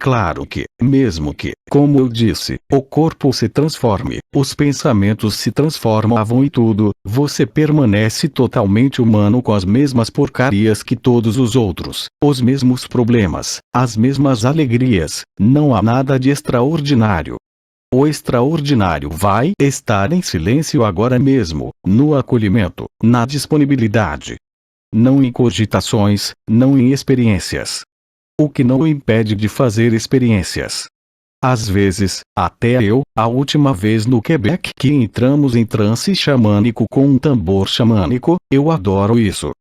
Claro que, mesmo que, como eu disse, o corpo se transforme, os pensamentos se transformavam e tudo, você permanece totalmente humano com as mesmas porcarias que todos os outros, os mesmos problemas, as mesmas alegrias, não há nada de extraordinário. O extraordinário vai estar em silêncio agora mesmo, no acolhimento, na disponibilidade. Não em cogitações, não em experiências. O que não o impede de fazer experiências. Às vezes, até eu, a última vez no Quebec que entramos em transe xamânico com um tambor xamânico, eu adoro isso.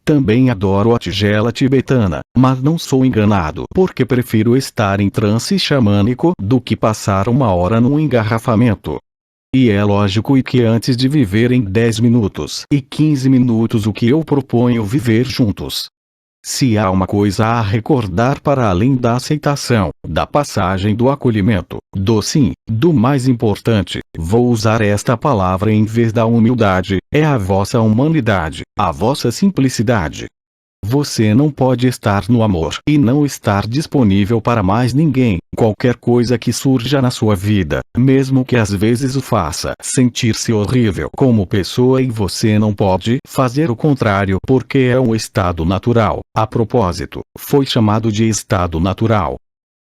Também adoro a tigela tibetana, mas não sou enganado porque prefiro estar em transe xamânico do que passar 1 hora num engarrafamento. E é lógico que antes de viver em 10 minutos e 15 minutos o que eu proponho viver juntos. Se há uma coisa a recordar para além da aceitação, da passagem do acolhimento, do sim, do mais importante, vou usar esta palavra em vez da humildade, é a vossa humanidade, a vossa simplicidade. Você não pode estar no amor e não estar disponível para mais ninguém, qualquer coisa que surja na sua vida, mesmo que às vezes o faça sentir-se horrível como pessoa e você não pode fazer o contrário porque é um estado natural. A propósito, foi chamado de estado natural.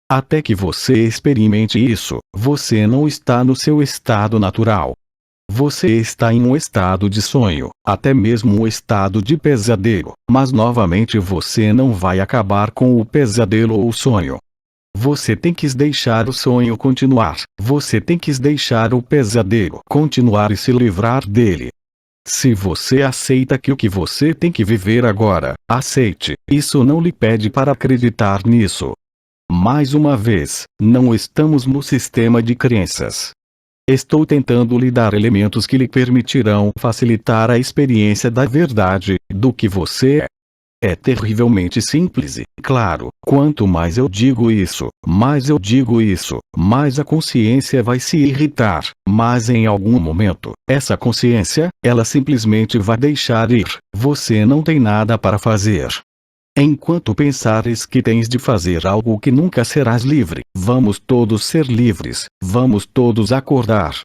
Até que você experimente isso, você não está no seu estado natural. Você está em um estado de sonho, até mesmo um estado de pesadelo, mas novamente você não vai acabar com o pesadelo ou o sonho. Você tem que deixar o sonho continuar, você tem que deixar o pesadelo continuar e se livrar dele. Se você aceita que o que você tem que viver agora, aceite, isso não lhe pede para acreditar nisso. Mais uma vez, não estamos no sistema de crenças. Estou tentando lhe dar elementos que lhe permitirão facilitar a experiência da verdade, do que você é. É terrivelmente simples e, claro, quanto mais eu digo isso, mais a consciência vai se irritar, mas em algum momento, essa consciência, ela simplesmente vai deixar ir, você não tem nada para fazer. Enquanto pensares que tens de fazer algo que nunca serás livre, vamos todos ser livres, vamos todos acordar.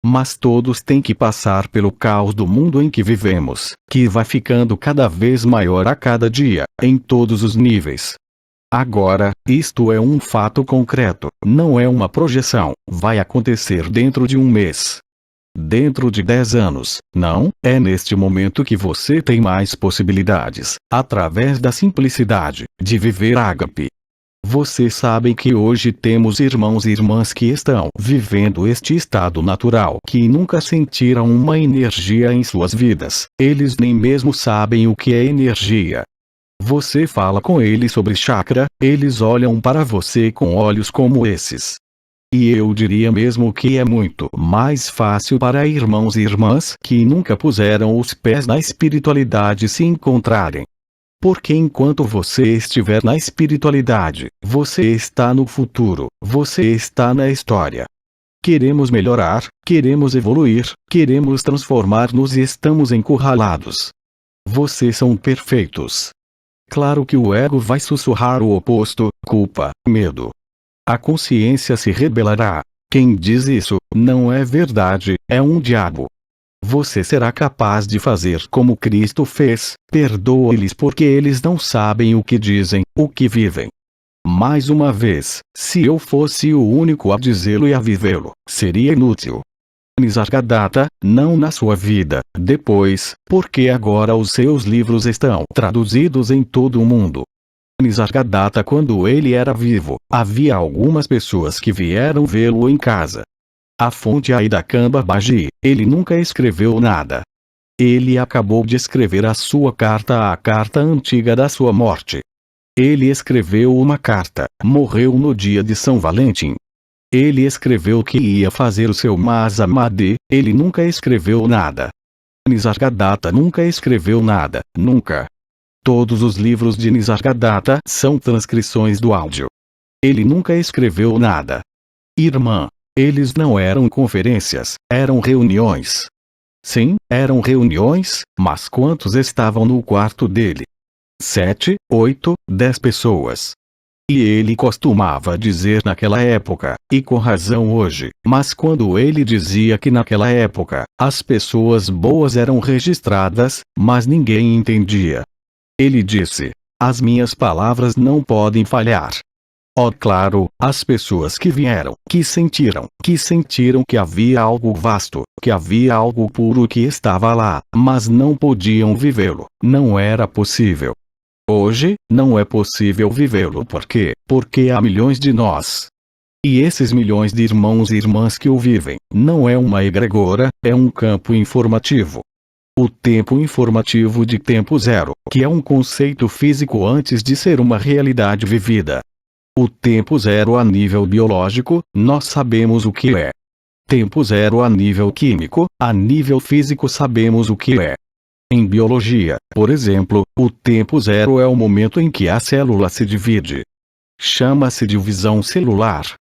Mas todos têm que passar pelo caos do mundo em que vivemos, que vai ficando cada vez maior a cada dia, em todos os níveis. Agora, isto é um fato concreto, não é uma projeção, vai acontecer dentro de 1 mês. Dentro de 10 anos, não, é neste momento que você tem mais possibilidades, através da simplicidade, de viver ágape. Vocês sabem que hoje temos irmãos e irmãs que estão vivendo este estado natural, que nunca sentiram uma energia em suas vidas, eles nem mesmo sabem o que é energia. Você fala com eles sobre chakra, eles olham para você com olhos como esses. E eu diria mesmo que é muito mais fácil para irmãos e irmãs que nunca puseram os pés na espiritualidade se encontrarem. Porque enquanto você estiver na espiritualidade, você está no futuro, você está na história. Queremos melhorar, queremos evoluir, queremos transformar-nos e estamos encurralados. Vocês são perfeitos. Claro que o ego vai sussurrar o oposto, culpa, medo. A consciência se rebelará. Quem diz isso, não é verdade, é um diabo. Você será capaz de fazer como Cristo fez, perdoe-lhes porque eles não sabem o que dizem, o que vivem. Mais uma vez, se eu fosse o único a dizê-lo e a vivê-lo, seria inútil. Nisargadatta, não na sua vida, depois, porque agora os seus livros estão traduzidos em todo o mundo. Nisargadatta, quando ele era vivo, havia algumas pessoas que vieram vê-lo em casa. A fonte aí da Kamba Baji, ele nunca escreveu nada. Ele acabou de escrever a sua carta, a carta antiga da sua morte. Ele escreveu uma carta, morreu no dia de São Valentim. Ele escreveu que ia fazer o seu Masamadi, ele nunca escreveu nada. Nisargadatta nunca escreveu nada, nunca. Todos os livros de Nisargadatta são transcrições do áudio. Ele nunca escreveu nada. Irmã, eles não eram conferências, eram reuniões. Sim, eram reuniões, mas quantos estavam no quarto dele? 7, 8, 10 pessoas. E ele costumava dizer naquela época, e com razão hoje, mas quando ele dizia que naquela época, as pessoas boas eram registradas, mas ninguém entendia. Ele disse: as minhas palavras não podem falhar. Oh, claro, as pessoas que vieram, que sentiram que havia algo vasto, que havia algo puro que estava lá, mas não podiam vivê-lo, não era possível. Hoje, não é possível vivê-lo porque há milhões de nós. E esses milhões de irmãos e irmãs que o vivem, não é uma egregora, é um campo informativo. O tempo informativo de tempo zero, que é um conceito físico antes de ser uma realidade vivida. O tempo zero a nível biológico, nós sabemos o que é. Tempo zero a nível químico, a nível físico sabemos o que é. Em biologia, por exemplo, o tempo zero é o momento em que a célula se divide. Chama-se divisão celular.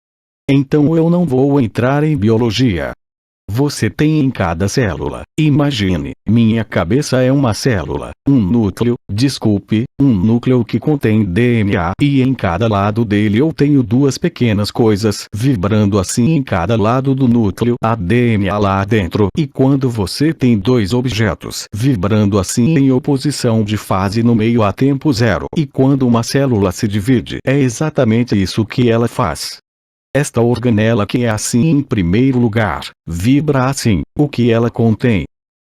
Então eu não vou entrar em biologia. Você tem em cada célula, imagine, minha cabeça é uma célula, um núcleo que contém DNA e em cada lado dele eu tenho duas pequenas coisas vibrando assim em cada lado do núcleo, há DNA lá dentro, e quando você tem dois objetos vibrando assim em oposição de fase no meio há tempo zero, e quando uma célula se divide, é exatamente isso que ela faz. Esta organela que é assim em primeiro lugar, vibra assim, o que ela contém?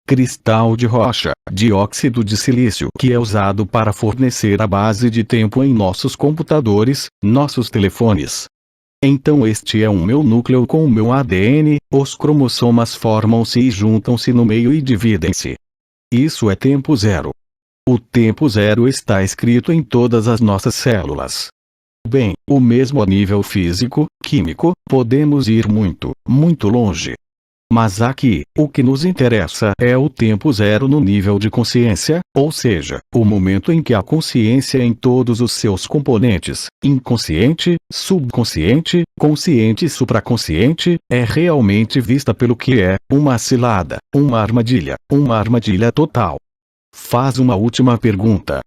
Cristal de rocha, dióxido de silício que é usado para fornecer a base de tempo em nossos computadores, nossos telefones. Então este é o meu núcleo com o meu ADN, os cromossomas formam-se e juntam-se no meio e dividem-se. Isso é tempo zero. O tempo zero está escrito em todas as nossas células. Bem, o mesmo a nível físico, químico, podemos ir muito, muito longe. Mas aqui, o que nos interessa é o tempo zero no nível de consciência, ou seja, o momento em que a consciência em todos os seus componentes, inconsciente, subconsciente, consciente e supraconsciente, é realmente vista pelo que é, uma cilada, uma armadilha total. Faz uma última pergunta.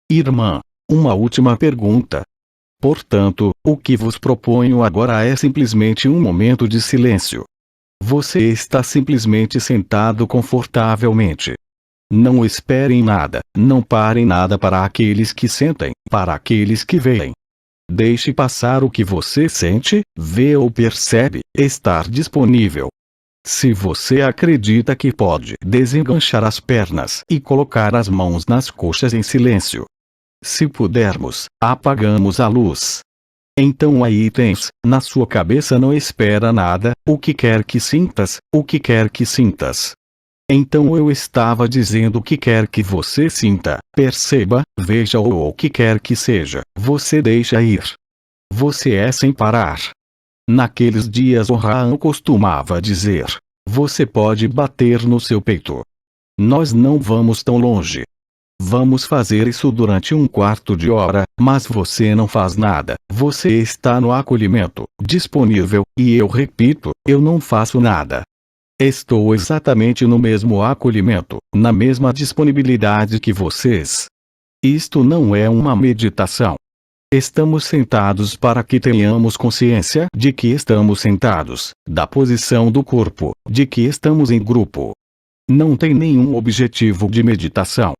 Irmã, uma última pergunta. Portanto, o que vos proponho agora é simplesmente um momento de silêncio. Você está simplesmente sentado confortavelmente. Não esperem nada, não parem nada para aqueles que sentem, para aqueles que veem. Deixe passar o que você sente, vê ou percebe, estar disponível. Se você acredita que pode desenganchar as pernas e colocar as mãos nas coxas em silêncio. Se pudermos, apagamos a luz. Então aí tens, na sua cabeça não espera nada, o que quer que sintas, o que quer que sintas. Então eu estava dizendo o que quer que você sinta, perceba, veja ou o que quer que seja, você deixa ir. Você é sem parar. Naqueles dias o Rahan costumava dizer, você pode bater no seu peito. Nós não vamos tão longe. Vamos fazer isso durante um quarto de hora, mas você não faz nada, você está no acolhimento, disponível, e eu repito, eu não faço nada. Estou exatamente no mesmo acolhimento, na mesma disponibilidade que vocês. Isto não é uma meditação. Estamos sentados para que tenhamos consciência de que estamos sentados, da posição do corpo, de que estamos em grupo. Não tem nenhum objetivo de meditação.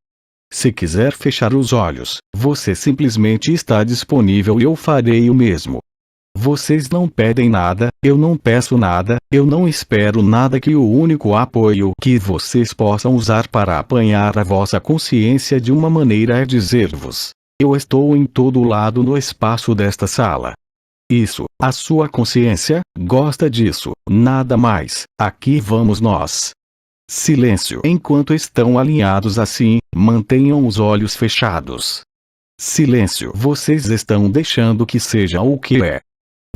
Se quiser fechar os olhos, você simplesmente está disponível e eu farei o mesmo. Vocês não pedem nada, eu não peço nada, eu não espero nada, que o único apoio que vocês possam usar para apanhar a vossa consciência de uma maneira é dizer-vos: eu estou em todo lado no espaço desta sala. Isso, a sua consciência, gosta disso, nada mais, aqui vamos nós. Silêncio. Enquanto estão alinhados assim, mantenham os olhos fechados. Silêncio. Vocês estão deixando que seja o que é.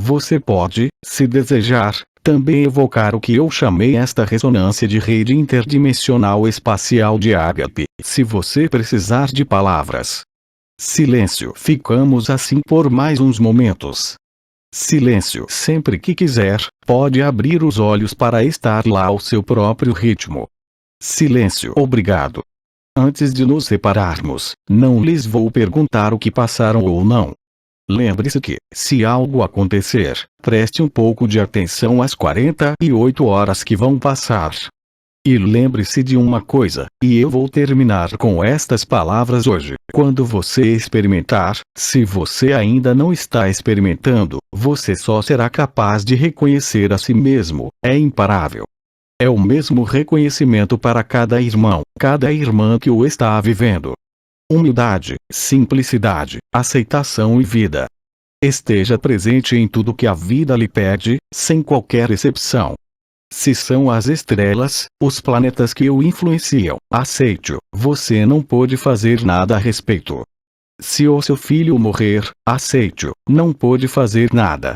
Você pode, se desejar, também evocar o que eu chamei esta ressonância de rede interdimensional espacial de ágape, se você precisar de palavras. Silêncio. Ficamos assim por mais uns momentos. Silêncio. Sempre que quiser, pode abrir os olhos para estar lá ao seu próprio ritmo. Silêncio. Obrigado. Antes de nos separarmos, não lhes vou perguntar o que passaram ou não. Lembre-se que, se algo acontecer, preste um pouco de atenção às 48 horas que vão passar. E lembre-se de uma coisa, e eu vou terminar com estas palavras hoje: quando você experimentar, se você ainda não está experimentando, você só será capaz de reconhecer a si mesmo, é imparável. É o mesmo reconhecimento para cada irmão, cada irmã que o está vivendo. Humildade, simplicidade, aceitação e vida. Esteja presente em tudo que a vida lhe pede, sem qualquer exceção. Se são as estrelas, os planetas que o influenciam, aceite-o, você não pode fazer nada a respeito. Se o seu filho morrer, aceite-o, não pode fazer nada.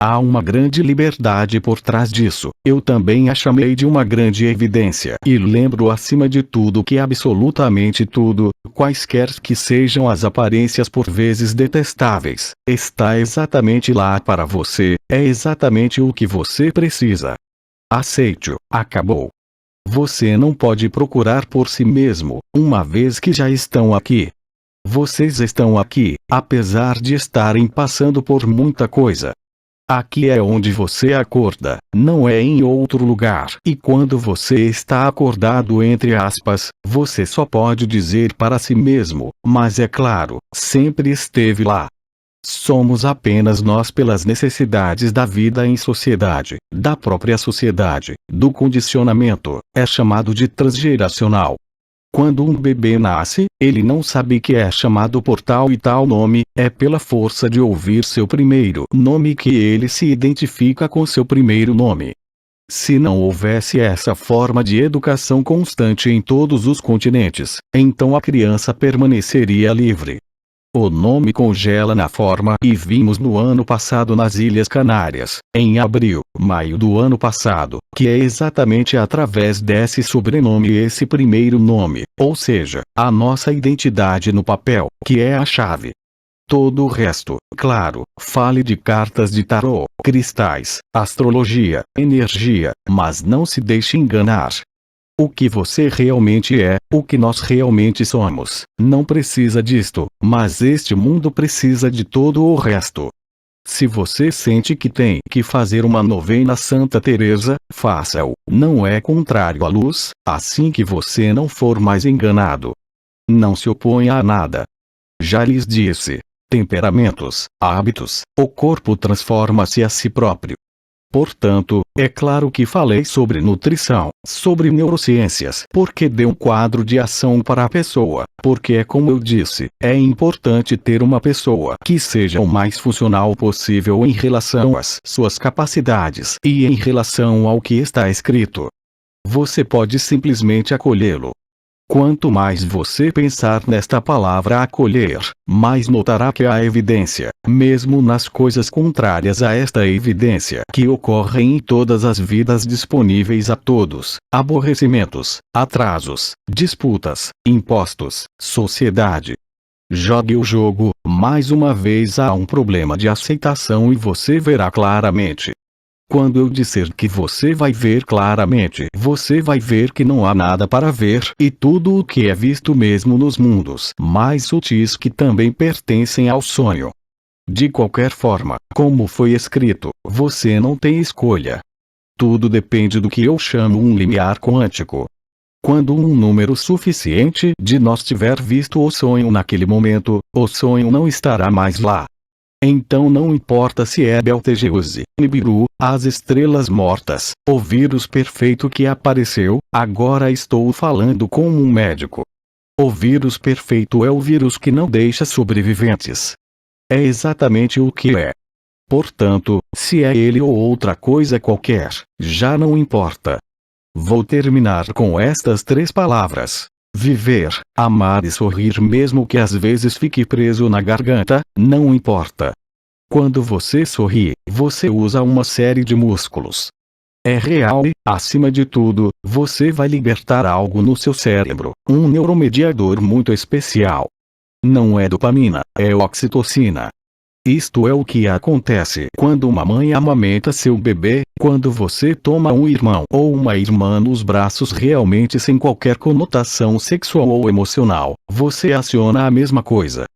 Há uma grande liberdade por trás disso. Eu também a chamei de uma grande evidência. E lembro acima de tudo que absolutamente tudo, quaisquer que sejam as aparências por vezes detestáveis, está exatamente lá para você, é exatamente o que você precisa. Aceite-o, acabou. Você não pode procurar por si mesmo, uma vez que já estão aqui. Vocês estão aqui, apesar de estarem passando por muita coisa. Aqui é onde você acorda, não é em outro lugar. E quando você está acordado, entre aspas, você só pode dizer para si mesmo: mas é claro, sempre esteve lá. Somos apenas nós pelas necessidades da vida em sociedade, da própria sociedade, do condicionamento, é chamado de transgeracional. Quando um bebê nasce, ele não sabe que é chamado por tal e tal nome, é pela força de ouvir seu primeiro nome que ele se identifica com seu primeiro nome. Se não houvesse essa forma de educação constante em todos os continentes, então a criança permaneceria livre. O nome congela na forma, e vimos no ano passado nas Ilhas Canárias, em abril, maio do ano passado, que é exatamente através desse sobrenome, esse primeiro nome, ou seja, a nossa identidade no papel, que é a chave. Todo o resto, claro, fale de cartas de tarô, cristais, astrologia, energia, mas não se deixe enganar. O que você realmente é, o que nós realmente somos, não precisa disto, mas este mundo precisa de todo o resto. Se você sente que tem que fazer uma novena Santa Teresa, faça-o, não é contrário à luz, assim que você não for mais enganado. Não se oponha a nada. Já lhes disse. Temperamentos, hábitos, o corpo transforma-se a si próprio. Portanto, é claro que falei sobre nutrição, sobre neurociências, porque deu um quadro de ação para a pessoa, porque é como eu disse, é importante ter uma pessoa que seja o mais funcional possível em relação às suas capacidades e em relação ao que está escrito. Você pode simplesmente acolhê-lo. Quanto mais você pensar nesta palavra acolher, mais notará que há evidência, mesmo nas coisas contrárias a esta evidência, que ocorrem em todas as vidas disponíveis a todos: aborrecimentos, atrasos, disputas, impostos, sociedade. Jogue o jogo, mais uma vez há um problema de aceitação e você verá claramente. Quando eu disser que você vai ver claramente, você vai ver que não há nada para ver, e tudo o que é visto mesmo nos mundos mais sutis que também pertencem ao sonho. De qualquer forma, como foi escrito, você não tem escolha. Tudo depende do que eu chamo um limiar quântico. Quando um número suficiente de nós tiver visto o sonho naquele momento, o sonho não estará mais lá. Então não importa se é Betelgeuse, Nibiru, as estrelas mortas, o vírus perfeito que apareceu, agora estou falando como um médico. O vírus perfeito é o vírus que não deixa sobreviventes. É exatamente o que é. Portanto, se é ele ou outra coisa qualquer, já não importa. Vou terminar com estas 3 palavras. Viver, amar e sorrir mesmo que às vezes fique preso na garganta, não importa. Quando você sorri, você usa uma série de músculos. É real e, acima de tudo, você vai libertar algo no seu cérebro, um neuromediador muito especial. Não é dopamina, é oxitocina. Isto é o que acontece quando uma mãe amamenta seu bebê, quando você toma um irmão ou uma irmã nos braços realmente sem qualquer conotação sexual ou emocional, você aciona a mesma coisa.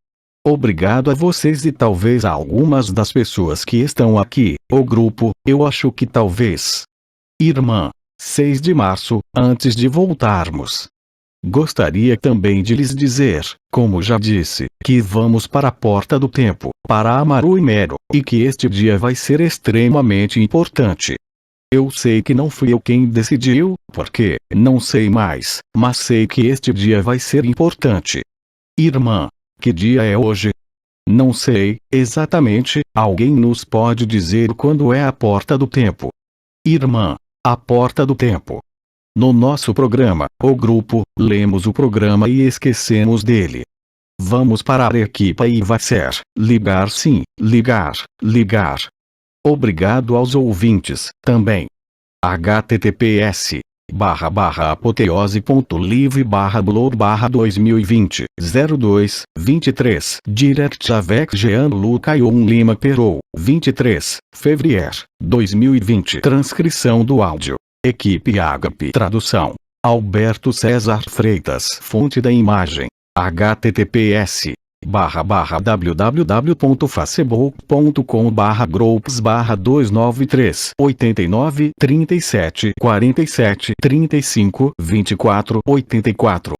Obrigado a vocês e talvez a algumas das pessoas que estão aqui, o grupo, eu acho que talvez. Irmã, 6 de março, antes de voltarmos. Gostaria também de lhes dizer, como já disse, que vamos para a porta do tempo, para Amaru e Mero, e que este dia vai ser extremamente importante. Eu sei que não fui eu quem decidiu, porque, não sei mais, mas sei que este dia vai ser importante. Irmã, que dia é hoje? Não sei, exatamente, alguém nos pode dizer quando é a porta do tempo? Irmã, a porta do tempo. No nosso programa, o grupo, lemos o programa e esquecemos dele. Vamos parar a equipa e vai ser, ligar sim, ligar, ligar. Obrigado aos ouvintes, também. https://apoteose.live/blog/2020 02 23 Direct avec Jean-Luc Ayon Lima Perou 23 fevereiro 2020 Transcrição do áudio Equipe Agape Tradução Alberto César Freitas Fonte da imagem https://www.facebook.com/groups/293 89 37 47 35 24 84